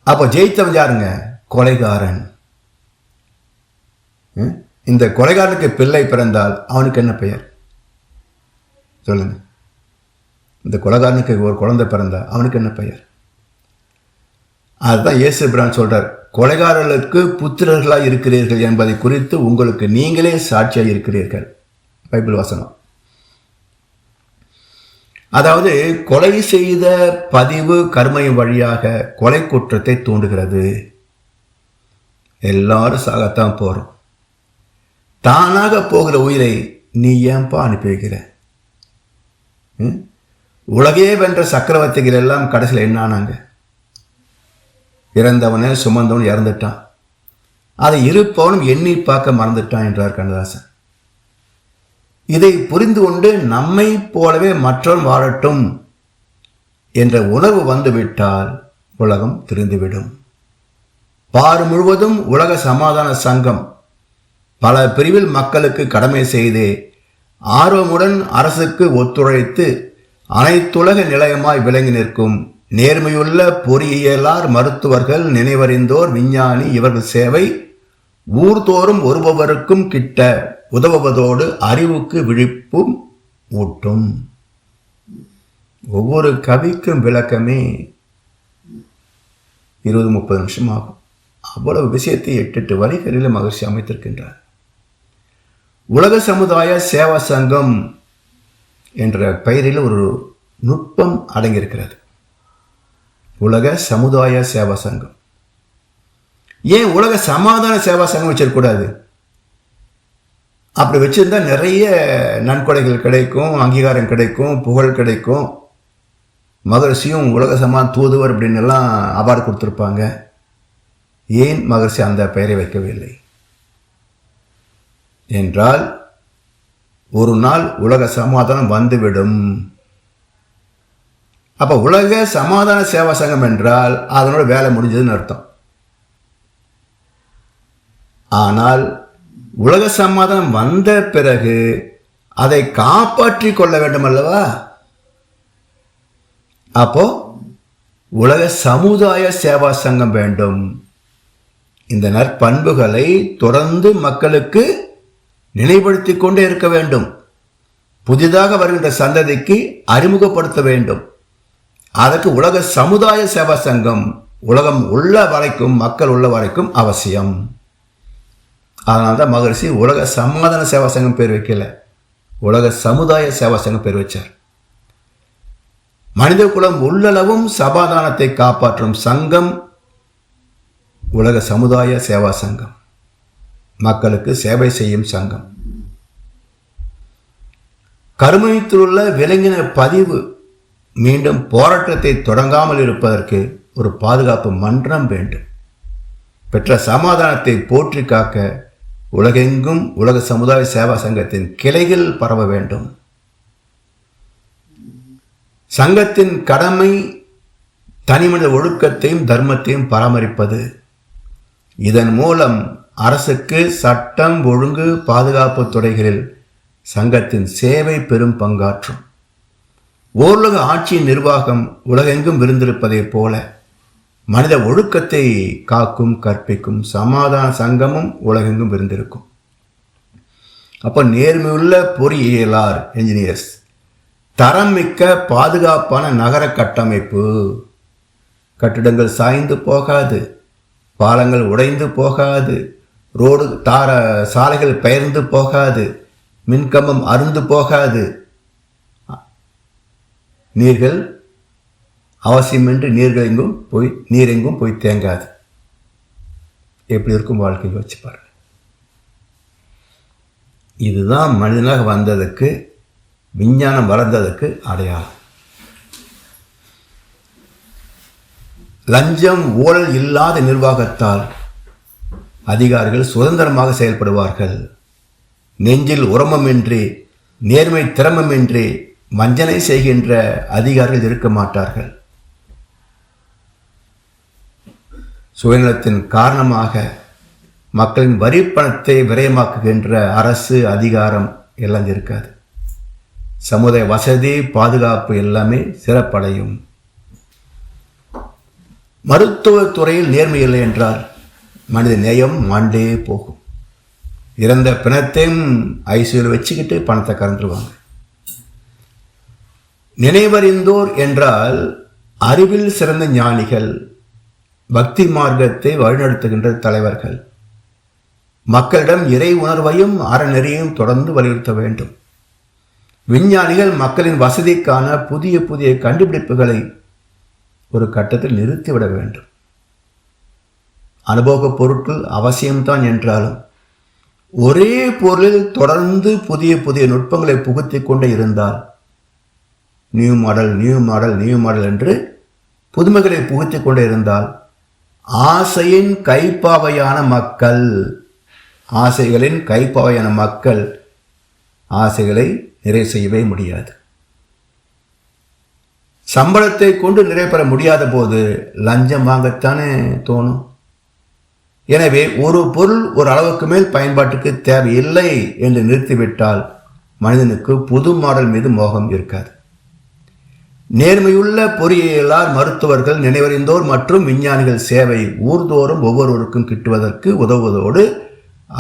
அப்ப ஜெயித்தவன் யாருங்க? கொலைகாரன். இந்த கொலைகாரனுக்கு பிள்ளை பிறந்தால் அவனுக்கு என்ன பெயர் சொல்லுங்க? இந்த கொலைகாரனுக்கு ஒரு குழந்தை பிறந்தா அவனுக்கு என்ன பெயர்? அதுதான் இயேசு பிரான் சொல்றார், கொலைகாரர்களுக்கு புத்திரர்களாக இருக்கிறீர்கள் என்பதை குறித்து உங்களுக்கு நீங்களே சாட்சியாக இருக்கிறீர்கள். பைபிள் வசனம். அதாவது கொலை செய்த பதிவு கர்மையின் வழியாக கொலை குற்றத்தை தூண்டுகிறது. எல்லாரும் சாகத்தான் போறோம். தானாக போகிற உயிரை நீ ஏன்பா அனுப்பி வைக்கிற? உலகே வென்ற சக்கரவர்த்திகள் எல்லாம் கடைசியில் என்ன ஆனாங்க? இறந்தவனே சுமந்தவன் இறந்துட்டான், அதை இருப்பவனும் எண்ணி பார்க்க மறந்துட்டான் என்றார் கண்ணதாசன். இதை புரிந்து கொண்டு நம்மை போலவே மற்றவன் வாழட்டும் என்ற உணர்வு வந்துவிட்டால் உலகம் திருந்துவிடும். பார் முழுவதும் உலக சமாதான சங்கம் பல பிரிவில் மக்களுக்கு கடமை செய்து ஆர்வமுடன் அரசுக்கு ஒத்துழைத்து அனைத்துலக நிலையமாய் விளங்கி நிற்கும் நேர்மையுள்ள பொறியியலார், மருத்துவர்கள், நினைவறிந்தோர், விஞ்ஞானி இவர்கள் சேவை ஊர்தோறும் ஒருபவருக்கும் கிட்ட உதவுவதோடு அறிவுக்கு விழிப்பும் ஊட்டும். ஒவ்வொரு கவிக்கும் விளக்கமே 20-30 நிமிஷம் ஆகும். அவ்வளவு விஷயத்தை 8 வரிகளில் மகிழ்ச்சி அமைத்திருக்கின்றார். உலக சமுதாய சேவா சங்கம் என்ற பெயரில் ஒரு நுட்பம் அடங்கியிருக்கிறது. உலக சமுதாய சேவா சங்கம். ஏன் உலக சமாதான சேவா சங்கம் வச்சிருக்கூடாது? அப்படி வச்சிருந்தா நிறைய நன்கொடைகள் கிடைக்கும், அங்கீகாரம் கிடைக்கும், புகழ் கிடைக்கும். மகரிஷியும் உலக சமாதான தூதுவர் அப்படின்னு எல்லாம் அவார்டு கொடுத்துருப்பாங்க. ஏன் மகரிஷி அந்த பெயரை வைக்கவில்லை என்றால், ஒரு நாள் உலக சமாதானம் வந்துவிடும். அப்ப உலக சமாதான சேவா சங்கம் என்றால் அதனோட வேலை முடிஞ்சதுன்னு அர்த்தம். ஆனால் உலக சமாதானம் வந்த பிறகு அதை காப்பாற்றி கொள்ள வேண்டும் அல்லவா? அப்போ உலக சமுதாய சேவா சங்கம் வேண்டும். இந்த நற்பண்புகளை தொடர்ந்து மக்களுக்கு நினைவுபடுத்திக் கொண்டே இருக்க வேண்டும். புதிதாக வருகின்ற சந்ததிக்கு அறிமுகப்படுத்த வேண்டும். அதற்கு உலக சமுதாய சேவா சங்கம் உலகம் உள்ள வரைக்கும், மக்கள் உள்ள வரைக்கும் அவசியம். அதனால்தான் மகரிஷி உலக சமாதான சேவா சங்கம் பேர் வைக்கல, உலக சமுதாய சேவா சங்கம் பேர் வச்சார். மனித குலம் உள்ளளவும் சமாதானத்தை காப்பாற்றும் சங்கம் உலக சமுதாய சேவா சங்கம், மக்களுக்கு சேவை செய்யும் சங்கம். கருமையத்தில் உள்ள விலங்கின பதிவு மீண்டும் போராட்டத்தை தொடங்காமல் இருப்பதற்கு ஒரு பாதுகாப்பு மன்றம் வேண்டும். பெற்ற சமாதானத்தை போற்றி காக்க உலகெங்கும் உலக சமுதாய சேவா சங்கத்தின் கிளைகள் பரவ வேண்டும். சங்கத்தின் கடமை தனிமனித ஒழுக்கத்தையும் தர்மத்தையும் பராமரிப்பது. இதன் மூலம் அரசுக்கு சட்டம் ஒழுங்கு பாதுகாப்பு துறைகளில் சங்கத்தின் சேவை பெரும் பங்காற்றும். ஓருலக ஆட்சியின் நிர்வாகம் உலகெங்கும் விருந்திருப்பதைப் போல மனித ஒழுக்கத்தை காக்கும் கற்பிக்கும் சமாதான சங்கமும் உலகெங்கும் விருந்திருக்கும். அப்போ நேர்மையுள்ள பொறியியலார் என்ஜினியர்ஸ், தரம் மிக்க பாதுகாப்பான நகர கட்டமைப்பு, கட்டிடங்கள் சாய்ந்து போகாது, பாலங்கள் உடைந்து போகாது, ரோடு சாலைகள் பெயர்ந்து போகாது, மின்கம்பம் அருந்து போகாது, நீர்கள் அவசியமின்றி நீர் எங்கும் போய் தேங்காது. எப்படி இருக்கும் வாழ்க்கையில் வச்சு பாருங்க. இதுதான் மனிதனாக வந்ததுக்கு, விஞ்ஞானம் வளர்ந்ததுக்கு அடையாளம். லஞ்சம் ஊழல் இல்லாத நிர்வாகத்தால் அதிகாரிகள் சுதந்திரமாக செயல்படுவார்கள். நெஞ்சில் உரமமின்றி நேர்மை திறமமின்றி வஞ்சனை செய்கின்ற அதிகாரிகள் இருக்க மாட்டார்கள். சுயநலத்தின் காரணமாக மக்களின் வரி பணத்தை விரயமாக்குகின்ற அரசு அதிகாரம் எல்லாம் இருக்காது. சமுதாய வசதி பாதுகாப்பு எல்லாமே சிறப்படையும். மருத்துவத்துறையில் நேர்மை இல்லை என்றால் மனித நேயம் மாண்டே போகும். இறந்த பிணத்தையும் ஐசியூவில் வச்சுக்கிட்டு பணத்தை கறந்துருவாங்க. நினைவறிந்தோர் என்றால் அறிவில் சிறந்த ஞானிகள், பக்தி மார்க்கத்தை வழிநடத்துகின்ற தலைவர்கள். மக்களிடம் இறை உணர்வையும் அறநெறியையும் தொடர்ந்து வலியுறுத்த வேண்டும். விஞ்ஞானிகள் மக்களின் வசதிக்கான புதிய புதிய கண்டுபிடிப்புகளை ஒரு கட்டத்தில் நிறுத்திவிட வேண்டும். அனுபவ பொருட்கள் அவசியம்தான் என்றாலும் ஒரே பொருளில் தொடர்ந்து புதிய புதிய நுட்பங்களை புகுத்தி கொண்டே இருந்தால் நியூ மாடல் என்று புதுமைகளை புகுத்தி கொண்டே இருந்தால் ஆசைகளின் கைப்பாவையான மக்கள் ஆசைகளை நிறைவு செய்யவே முடியாது. சம்பளத்தை கொண்டு நிறைவு பெற முடியாத போது லஞ்சம் வாங்கத்தானே தோணும். எனவே ஒரு பொருள் ஒரு அளவுக்கு மேல் பயன்பாட்டுக்கு தேவையில்லை என்று நிறுத்திவிட்டால் மனிதனுக்கு புது மாடல் மீது மோகம் இருக்காது. நேர்மையுள்ள பொறியியலார், மருத்துவர்கள், நினைவறிந்தோர் மற்றும் விஞ்ஞானிகள் சேவை ஊர்தோறும் ஒவ்வொருவருக்கும் கிட்டுவதற்கு உதவுவதோடு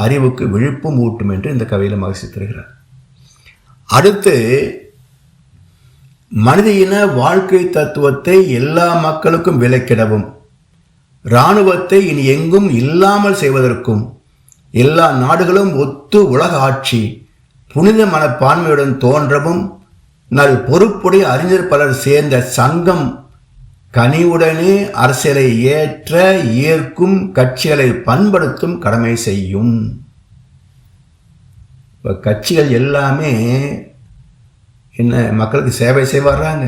அறிவுக்கு விழிப்பும் ஊட்டும் என்று இந்த கவியில் மகிழ்ச்சி தருகிறார். அடுத்து, மனித இன வாழ்க்கை தத்துவத்தை எல்லா மக்களுக்கும் விலக்கிடவும், இராணுவத்தை இனி எங்கும் இல்லாமல் செய்வதற்கும், எல்லா நாடுகளும் ஒத்து உலக ஆட்சி புனித மனப்பான்மையுடன் தோன்றவும் நல் பொறுப்புடைய அறிஞர் பலர் சேர்ந்த சங்கம் கனிவுடனே அரசியலை ஏற்கும் கட்சிகளை பண்படுத்தும் கடமை செய்யும். கட்சிகள் எல்லாமே என்ன மக்களுக்கு சேவை செய்வாராங்க.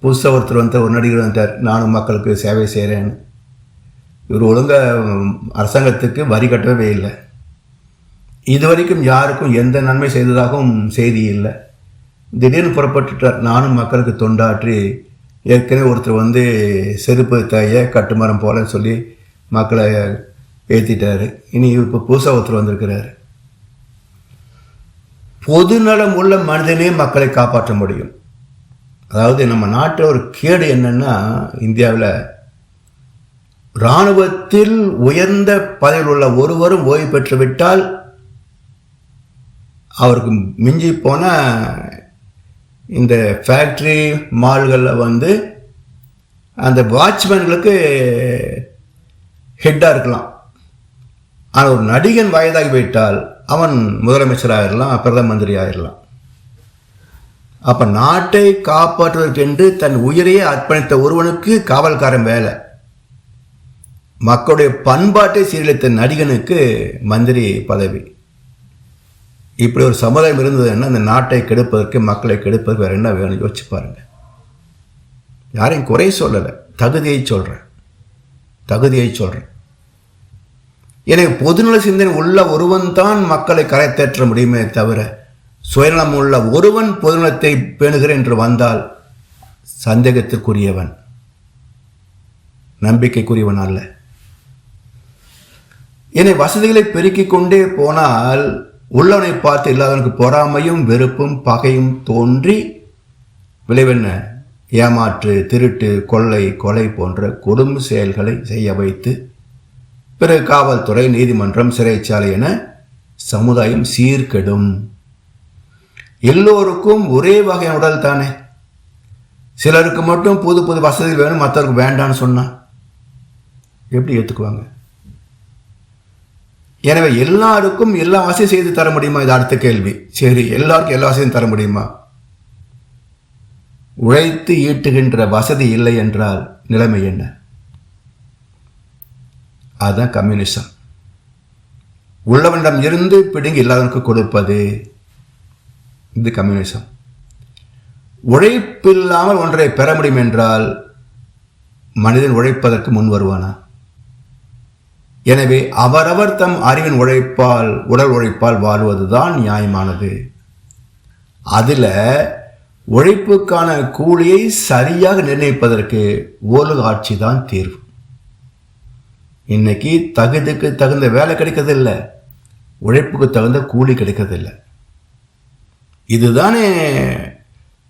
புதுசாக ஒருத்தர் ஒரு நடிகர் வந்தார், நானும் மக்களுக்கு சேவை செய்கிறேன்னு. இவர் ஒழுங்காக அரசாங்கத்துக்கு வரி கட்டவே இல்லை. இதுவரைக்கும் யாருக்கும் எந்த நன்மை செய்ததாகவும் செய்தி இல்லை. திடீர்னு புறப்பட்டுட்டார், நானும் மக்களுக்கு தொண்டாற்றி. ஏற்கனவே ஒருத்தர் செருப்பு தைய கட்டுமரம் போலன்னு சொல்லி மக்களை ஏற்றிட்டாரு. இனி இப்போ புதுசாக ஒருத்தர் வந்திருக்கிறாரு. பொதுநலம் உள்ள மனிதனே மக்களை காப்பாற்ற முடியும். அதாவது நம்ம நாட்டில் ஒரு கேடு என்னன்னா, இந்தியாவில் இராணுவத்தில் உயர்ந்த பதவியில் உள்ள ஒருவரும் ஓய்வு பெற்று விட்டால் அவருக்கு மிஞ்சி போன இந்த ஃபேக்ட்ரி மால்களில் அந்த வாட்ச்மேன்களுக்கு ஹெட்டாக இருக்கலாம். ஆனால் ஒரு நடிகன் வயதாகி போயிட்டால் அவன் முதலமைச்சர் ஆகிடலாம், பிரதம மந்திரி ஆகிடலாம். அப்போ நாட்டை காப்பாற்றுவதற்கென்று தன் உயிரையே அர்ப்பணித்த ஒருவனுக்கு காவல்காரன் வேலை. மக்களுடைய பண்பாட்டை சீரழித்த நடிகனுக்கு மந்திரி பதவி. இப்படி ஒரு சமுதாயம் இருந்ததுன்னா அந்த நாட்டை கெடுப்பதற்கு, மக்களை கெடுப்பதற்கு வேறு என்ன வேணும் யோசிச்சு பாருங்கள். யாரையும் குறை சொல்லலை. தகுதியை சொல்கிறேன். எனவே பொதுநல சிந்தனை உள்ள ஒருவன் தான் மக்களை கரைத்தேற்ற முடியுமே தவிர சுயநலம் உள்ள ஒருவன் பொதுநலத்தை பேணுகிறேன் என்று வந்தால் சந்தேகத்திற்குரியவன், நம்பிக்கைக்குரியவன் அல்ல. என்னை வசதிகளை பெருக்கிக் கொண்டே போனால் உள்ளவனை பார்த்து இல்லாதவனுக்கு பொறாமையும் வெறுப்பும் பகையும் தோன்றி விளைவென்ன? ஏமாற்று, திருட்டு, கொள்ளை, கொலை போன்ற கொடும் செயல்களை செய்ய வைத்து பிறகு காவல்துறை, நீதிமன்றம், சிறைச்சாலை என சமுதாயம் சீர்கெடும். எல்லோருக்கும் ஒரே வகையான உடல் தானே. சிலருக்கு மட்டும் புது புது வசதி வேணும், மற்றவருக்கு வேண்டான்னு சொன்னா எப்படி ஏற்றுக்குவாங்க? எனவே எல்லாருக்கும் எல்லா வசதியும் செய்து தர முடியுமா? இது அடுத்த கேள்வி. சரி, எல்லாருக்கும் எல்லா வசதியும் தர முடியுமா? உழைத்து ஈட்டுகின்ற வசதி இல்லை என்றால் நிலைமை என்ன? அதுதான் கம்யூனிசம். உள்ளவனிடம் இருந்து பிடுங்கி இல்லாதவனுக்கு கொடுப்பது, இது கம்யூனிசம். உழைப்பில்லாமல் ஒன்றை பெற முடியும் என்றால் மனிதன் உழைப்பதற்கு முன் வருவானா? எனவே அவரவர் தம் அறிவின் உழைப்பால், உடல் உழைப்பால் வாழ்வதுதான் நியாயமானது. அதில் உழைப்புக்கான கூலியை சரியாக நிர்ணயிப்பதற்கு ஓலக ஆட்சி தான் தீர்வு. இன்னைக்கு தகுதிக்கு தகுந்த வேலை கிடைக்கிறதில்லை, உழைப்புக்கு தகுந்த கூலி கிடைக்கிறதில்லை. இதுதானே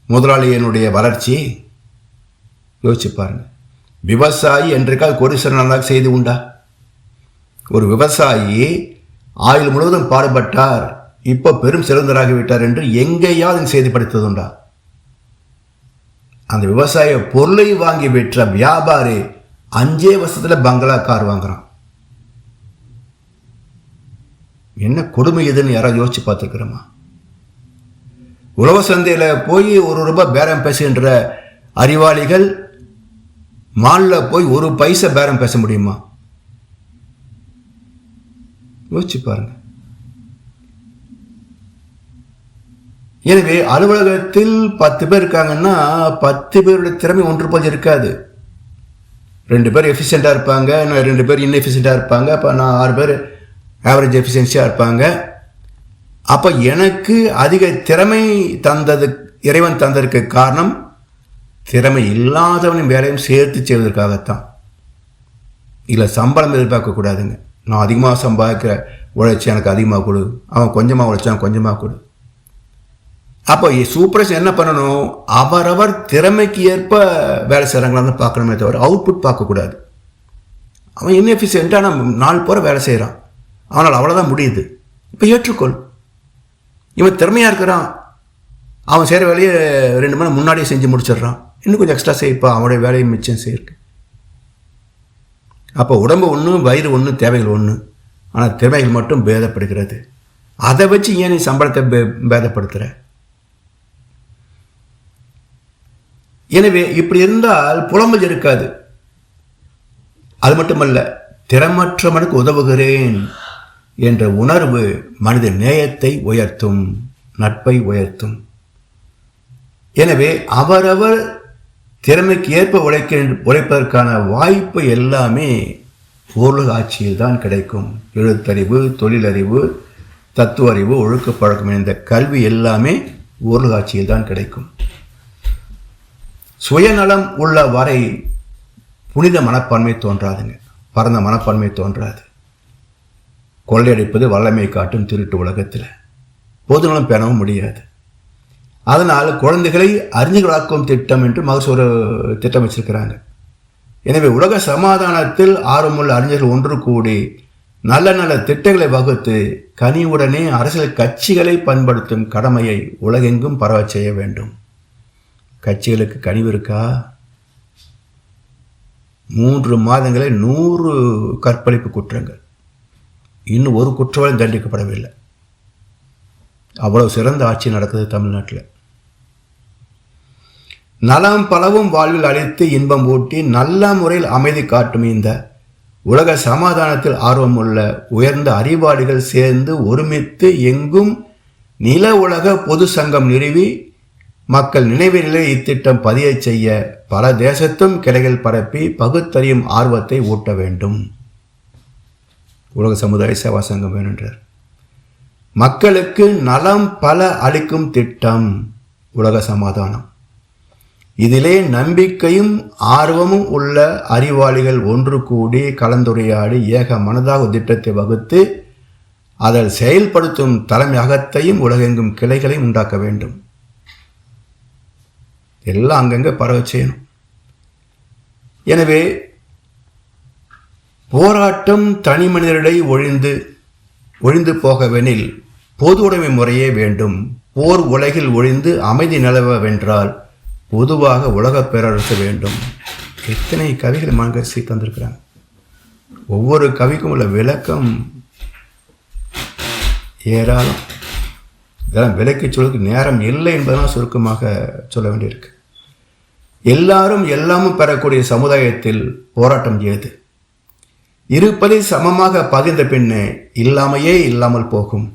முதலாளியினுடைய வளர்ச்சி. யோசிச்சு பாருங்க. விவசாயி என்றைக்காவது கோடீஸ்வரனாக செய்து உண்டா? ஒரு விவசாயி ஆயுள் முழுவதும் பாடுபட்டார், இப்போ பெரும் சிறந்தராகிவிட்டார் என்று எங்கேயாவது செய்தி படித்ததுண்டா? அந்த விவசாய பொருளை வாங்கி விற்ற வியாபாரி 5 வருஷத்தில் பங்களா, கார் வாங்குறான். என்ன கொடுமை இதுன்னு யாராவது யோசிச்சு பார்த்துருக்கிறோமா? உழவு சந்தையில் போய் ₹1 பேரம் பேசுகின்ற அறிவாளிகள் மாலில் போய் 1 பைசா பேரம் பேச முடியுமா? யோசிச்சு பாருங்க. எனவே அலுவலகத்தில் 10 பேர் இருக்காங்கன்னா 10 பேருடைய திறமை ஒன்று போல் இருக்காது. 2 பேர் எஃபிஷியண்டாக இருப்பாங்க, இன்னும் 2 பேர் இன்எஃபிஷியண்டாக இருப்பாங்க. அப்போ நான் 6 பேர் ஆவரேஜ் எஃபிஷியன்சியாக இருப்பாங்க. அப்போ எனக்கு அதிக திறமை தந்தது இறைவன் தந்ததற்கு காரணம் திறமை இல்லாதவனின் வேலையும் சேர்த்து செய்வதற்காகத்தான். இல்லை சம்பளம் எதிர்பார்க்கக்கூடாதுங்க. நான் அதிகமாக சம்பாதிக்கிற உழைச்சி எனக்கு அதிகமாக கொடு, அவன் கொஞ்சமாக உழைச்சான் கொஞ்சமாக கொடு. அப்போ சூப்பர்வைசர் என்ன பண்ணணும்? அவரவர் திறமைக்கு ஏற்ப வேலை செய்கிறாங்களான்னு பார்க்கணுமே தவிர அவுட்புட் பார்க்கக்கூடாது. அவன் இன்எஃபிஷியன்ட்டாக ஆனால் 4 பேரை வேலை செய்கிறான், அவனால் அவ்வளோதான் முடியுது. இப்போ ஏற்றுக்கொள். இவன் திறமையாக இருக்கிறான், அவன் செய்கிற வேலையை 2 மணி முன்னாடியே செஞ்சு முடிச்சிடுறான், இன்னும் கொஞ்சம் எக்ஸ்ட்ரா செய்ப்பா, அவனுடைய வேலையை மிச்சம் செய்யிருக்கு. அப்போ உடம்பு ஒன்று, வயிறு ஒன்று, தேவைகள் ஒன்று, ஆனால் திறமைகள் மட்டும் பேதப்படுகிறது. அதை வச்சு ஏன் நீ சம்பளத்தை பேதப்படுத்துகிற? எனவே இப்படி இருந்தால் புலம்பல் இருக்காது. அது மட்டுமல்ல, திறமற்றவனுக்கு உதவுகிறேன் என்ற உணர்வு மனித நேயத்தை உயர்த்தும், நட்பை உயர்த்தும். எனவே அவரவர் திறமைக்கு ஏற்ப உழைப்பதற்கான வாய்ப்பு எல்லாமே ஓரளவு ஆட்சியில் தான் கிடைக்கும். எழுத்தறிவு, தொழிலறிவு, தத்துவ அறிவு, ஒழுக்க பழக்கம் இந்த கல்வி எல்லாமே ஓரளவு ஆட்சியில் தான் கிடைக்கும். சுயநலம் உள்ள வரை புனித மனப்பான்மை தோன்றாதுங்க, பரந்த மனப்பான்மை தோன்றாது. கொள்ளையடிப்பது வல்லமை காட்டும் திருட்டு உலகத்தில் பொதுநலம் பெறவும் முடியாது. அதனால் குழந்தைகளை அறிஞர்களாக்கும் திட்டம் என்று மகசூ ஒரு திட்டம் வச்சிருக்கிறாங்க. எனவே உலக சமாதானத்தில் ஆர்வமுள்ள அறிஞர்கள் ஒன்று கூடி நல்ல நல்ல திட்டங்களை வகுத்து கனிவுடனே அரசியல் கட்சிகளை பண்படுத்தும் கடமையை உலகெங்கும் பரவச் செய்ய வேண்டும். கட்சிகளுக்கு கனிவு இருக்கா? 3 மாதங்களில் 100 கற்பழிப்பு குற்றங்கள், இன்னும் ஒரு குற்றவாளி தண்டிக்கப்படவில்லை. அவ்வளவு சிறந்த ஆட்சி நடக்குது தமிழ்நாட்டில். நலம் பலவும் வாழ்வில் அளித்து இன்பம் ஊட்டி நல்ல முறையில் அமைதி காட்டும் இந்த உலக சமாதானத்தில் ஆர்வமுள்ள உயர்ந்த அறிவாளிகள் சேர்ந்து ஒருமித்து எங்கும் நில உலக பொது சங்கம் நிறுவி மக்கள் நினைவிலே இத்திட்டம் பதிய செய்ய பல தேசத்தும் கிளைகள் பரப்பி பகுத்தறியும் ஆர்வத்தை ஊட்ட வேண்டும். உலக சமுதாய சேவா சங்கம் வேணுன்றார். மக்களுக்கு நலம் பல அளிக்கும் திட்டம் உலக சமாதானம். இதிலே நம்பிக்கையும் ஆர்வமும் உள்ள அறிவாளிகள் ஒன்று கூடி கலந்துரையாடி ஏக மனதாக திட்டத்தை வகுத்து அதை செயல்படுத்தும் தலைமையகத்தையும் உலகெங்கும் கிளைகளையும் உண்டாக்க வேண்டும். எல்லாம் அங்கங்கே பரவ செய்யணும். எனவே போராட்டம் தனி மனிதரிடையே ஒழிந்து போகவெனில் பொது உடைமை முறையே வேண்டும். போர் உலகில் ஒழிந்து அமைதி நிலவவென்றால் பொதுவாக உலகப் பேரரசு வேண்டும். எத்தனை கவிகள் மகரிஷி தந்திருக்கிறாங்க. ஒவ்வொரு கவிக்கும் உள்ள விளக்கம் ஏராளம். இதெல்லாம் விளக்கி சொல்றதுக்கு நேரம் இல்லை என்பதெல்லாம் சுருக்கமாக சொல்ல வேண்டியிருக்கு. எல்லாரும் எல்லாமும் பெறக்கூடிய சமுதாயத்தில் போராட்டம் ஏது? இருப்பதை சமமாக பகிர்ந்த பின்னே இல்லாமையே இல்லாமல் போகும்.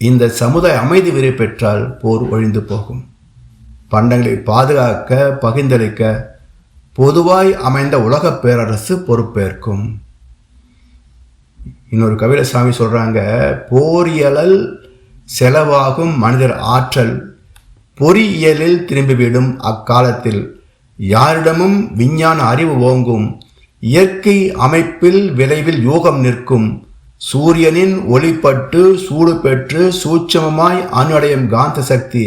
இந்த சமுதாய அமைதி விரை பெற்றால் போர் ஒழிந்து போகும். பண்டங்களை பாதுகாக்க பகிர்ந்தளிக்க பொதுவாய் அமைந்த உலகப் பேரரசு பொறுப்பேற்கும். இன்னொரு கவிதை சாமி சொல்றாங்க, போரியலில் செலவாகும் மனிதர் ஆற்றல் பொறியியலில் திரும்பிவிடும். அக்காலத்தில் யாரிடமும் விஞ்ஞான அறிவு ஓங்கும். இயற்கை அமைப்பில் விளைவில் யோகம் நிற்கும். சூரியனின் ஒளிப்பட்டு சூடு பெற்று சூட்சமமாய் அணுடையும் காந்த சக்தி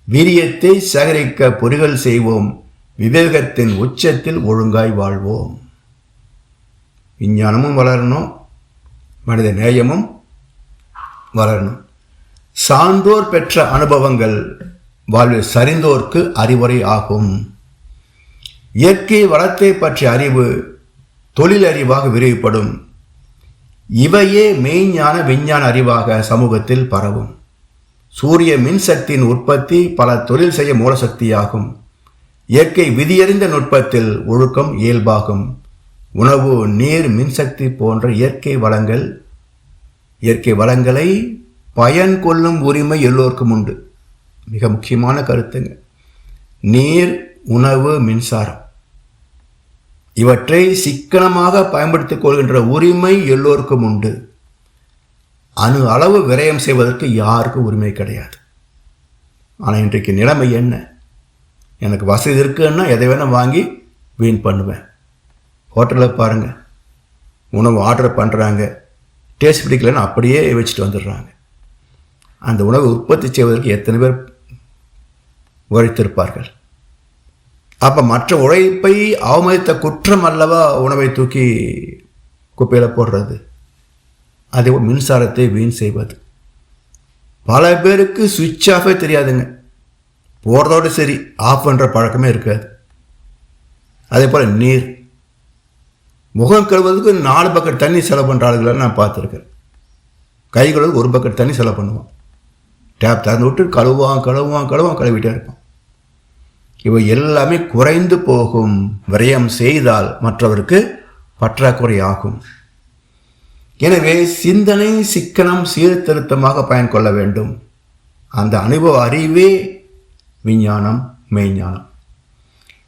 வீரியத்தை சேகரிக்க பொறிகள் செய்வோம். விவேகத்தின் உச்சத்தில் ஒழுங்காய் வாழ்வோம். விஞ்ஞானமும் வளரணும், மனித நேயமும் வளரணும். சான்றோர் பெற்ற அனுபவங்கள் வாழ்வில் சரிந்தோர்க்கு அறிவுரை ஆகும். இயற்கை வளத்தை பற்றிய அறிவு தொழிலறிவாக விரிவுபடும். இவையே மெய்ஞான விஞ்ஞான அறிவாக சமூகத்தில் பரவும். சூரிய மின்சக்தியின் உற்பத்தி பல தொழில் செய்ய மூலசக்தியாகும். இயற்கை விதியறிந்த நுட்பத்தில் ஒழுக்கம் இயல்பாகும். உணவு, நீர், மின்சக்தி போன்ற இயற்கை வளங்களை பயன் கொள்ளும் உரிமை எல்லோருக்கும் உண்டு. மிக முக்கியமான கருத்துங்க. நீர், உணவு, மின்சாரம் இவற்றை சிக்கனமாக பயன்படுத்திக் கொள்கின்ற உரிமை எல்லோருக்கும் உண்டு. அணு அளவு விரயம் செய்வதற்கு யாருக்கும் உரிமை கிடையாது. ஆனால் இன்றைக்கு நிலைமை என்ன? எனக்கு வசதி இருக்குன்னா எதை வேணால் வாங்கி வீண் பண்ணுவேன். ஹோட்டலில் பாருங்கள், உணவு ஆர்டர் பண்ணுறாங்க, டேஸ்ட் பிடிக்கலன்னு அப்படியே வச்சுட்டு வந்துடுறாங்க. அந்த உணவை உற்பத்தி செய்வதற்கு எத்தனை பேர் உழைத்திருப்பார்கள்? அப்போ மற்ற உழைப்பை அவமதித்த குற்றம் அல்லவா உணவை தூக்கி குப்பையில் போடுறது? அதே மின்சாரத்தை வீண் செய்வது. பல பேருக்கு சுவிட்ச் ஆஃபே தெரியாதுங்க. போடுறதோடு சரி, ஆஃப் பண்ணுற பழக்கமே இருக்காது. அதே போல் நீர், முகம் கழுவுறதுக்கு 4 பக்கெட் தண்ணி செலவு பண்ணுற ஆளுகளை நான் பார்த்துருக்கேன். கை கழுவுறதுக்கு 1 பக்கெட் தண்ணி செலவு பண்ணுவான். டேப் திறந்து விட்டு கழுவிட்டே இருப்பான். இவை எல்லாமே குறைந்து போகும். விரயம் செய்தால் மற்றவருக்கு பற்றாக்குறை ஆகும். எனவே சிந்தனை சிக்கனம் சீர்திருத்தமாக பயன் கொள்ள வேண்டும். அந்த அனுபவ அறிவே விஞ்ஞானம், மெய்ஞானம்.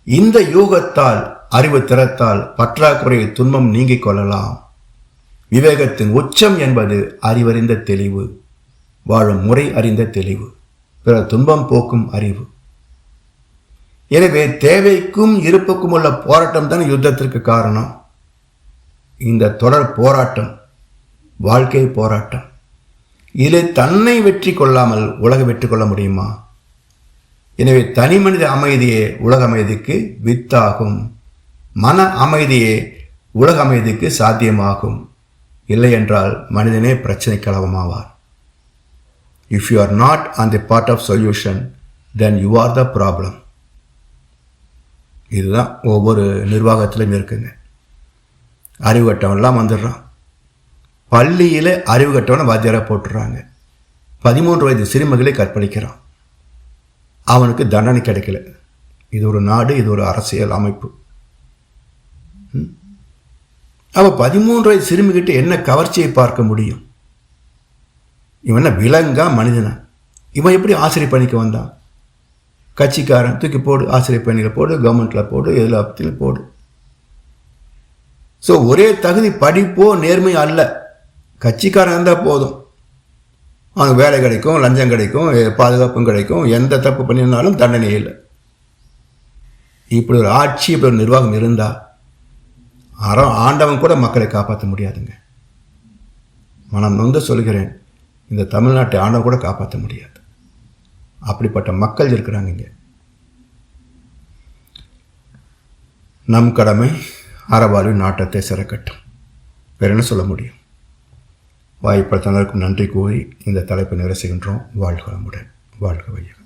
இந்த யூகத்தால் அறிவு திறத்தால் பற்றாக்குறை துன்பம் நீங்கிக் கொள்ளலாம். விவேகத்தின் உச்சம் என்பது அறிவறிந்த தெளிவு, வாழும் முறை அறிந்த தெளிவு, பிற துன்பம் போக்கும் அறிவு. எனவே தேவைக்கும் இருப்புக்கும் உள்ள போராட்டம் தான் யுத்தத்திற்கு காரணம். இந்த தொடர் போராட்டம் வாழ்க்கை போராட்டம். இதில் தன்னை வெற்றி கொள்ளாமல் உலக வெற்றி கொள்ள முடியுமா? எனவே தனி மனித அமைதியே உலக அமைதிக்கு வித்தாகும். மன அமைதியே உலக அமைதிக்கு சாத்தியமாகும். இல்லை என்றால் மனிதனே பிரச்சனை களவமாவார். If you are not on the part of solution, then you are the problem. இதுதான் ஒவ்வொரு நிர்வாகத்திலும் இருக்குங்க. அறிவு கட்டவன்லாம் வந்துடுறான். பள்ளியில் அறிவு கட்டவனை வாத்தியாராக போட்டுடுறாங்க. 13 வயது சிறுமிகளை கற்பழிக்கிறான். அவனுக்கு தண்டனை கிடைக்கல. இது ஒரு நாடு, இது ஒரு அரசியல் அமைப்பு. அவன் 13 வயது சிறுமிகிட்ட என்ன கவர்ச்சியை பார்க்க முடியும்? இவன் என்ன விலங்கா மனிதனா? இவன் எப்படி ஆசிரியர் பணிக்கு வந்தான்? கட்சிக்காரன் தூக்கி போடு, ஆசிரியர் பணியில் போடு, கவர்மெண்ட்டில் போடு, எல்லாத்திலும் போடு. ஸோ ஒரே தகுதி படிப்போ நேர்மை அல்ல. கட்சிக்காரன் இருந்தால் போதும், அவனுக்கு வேலை கிடைக்கும், லஞ்சம் கிடைக்கும், பாதுகாப்பும் கிடைக்கும், எந்த தப்பு பண்ணியிருந்தாலும் தண்டனை இல்லை. இப்படி ஒரு ஆட்சி, இப்படி ஒரு நிர்வாகம் இருந்தால் ஆண்டவன் கூட மக்களை காப்பாற்ற முடியாதுங்க. மனம் நொந்து சொல்கிறேன், இந்த தமிழ்நாட்டை ஆண்டவன் கூட காப்பாற்ற முடியாது. அப்படிப்பட்ட மக்கள் இருக்கிறாங்க இங்கே. நம் கடமை அறவாழ்வு நாட்டத்தை சிறக்கட்டும். வேறு என்ன சொல்ல முடியும்? வாய்ப்பளித்தனருக்கும் நன்றி கூறி இந்த தலைப்பை நிறைவு செய்கின்றோம். வாழ்க வளமுடன், வாழ்க வையகம்.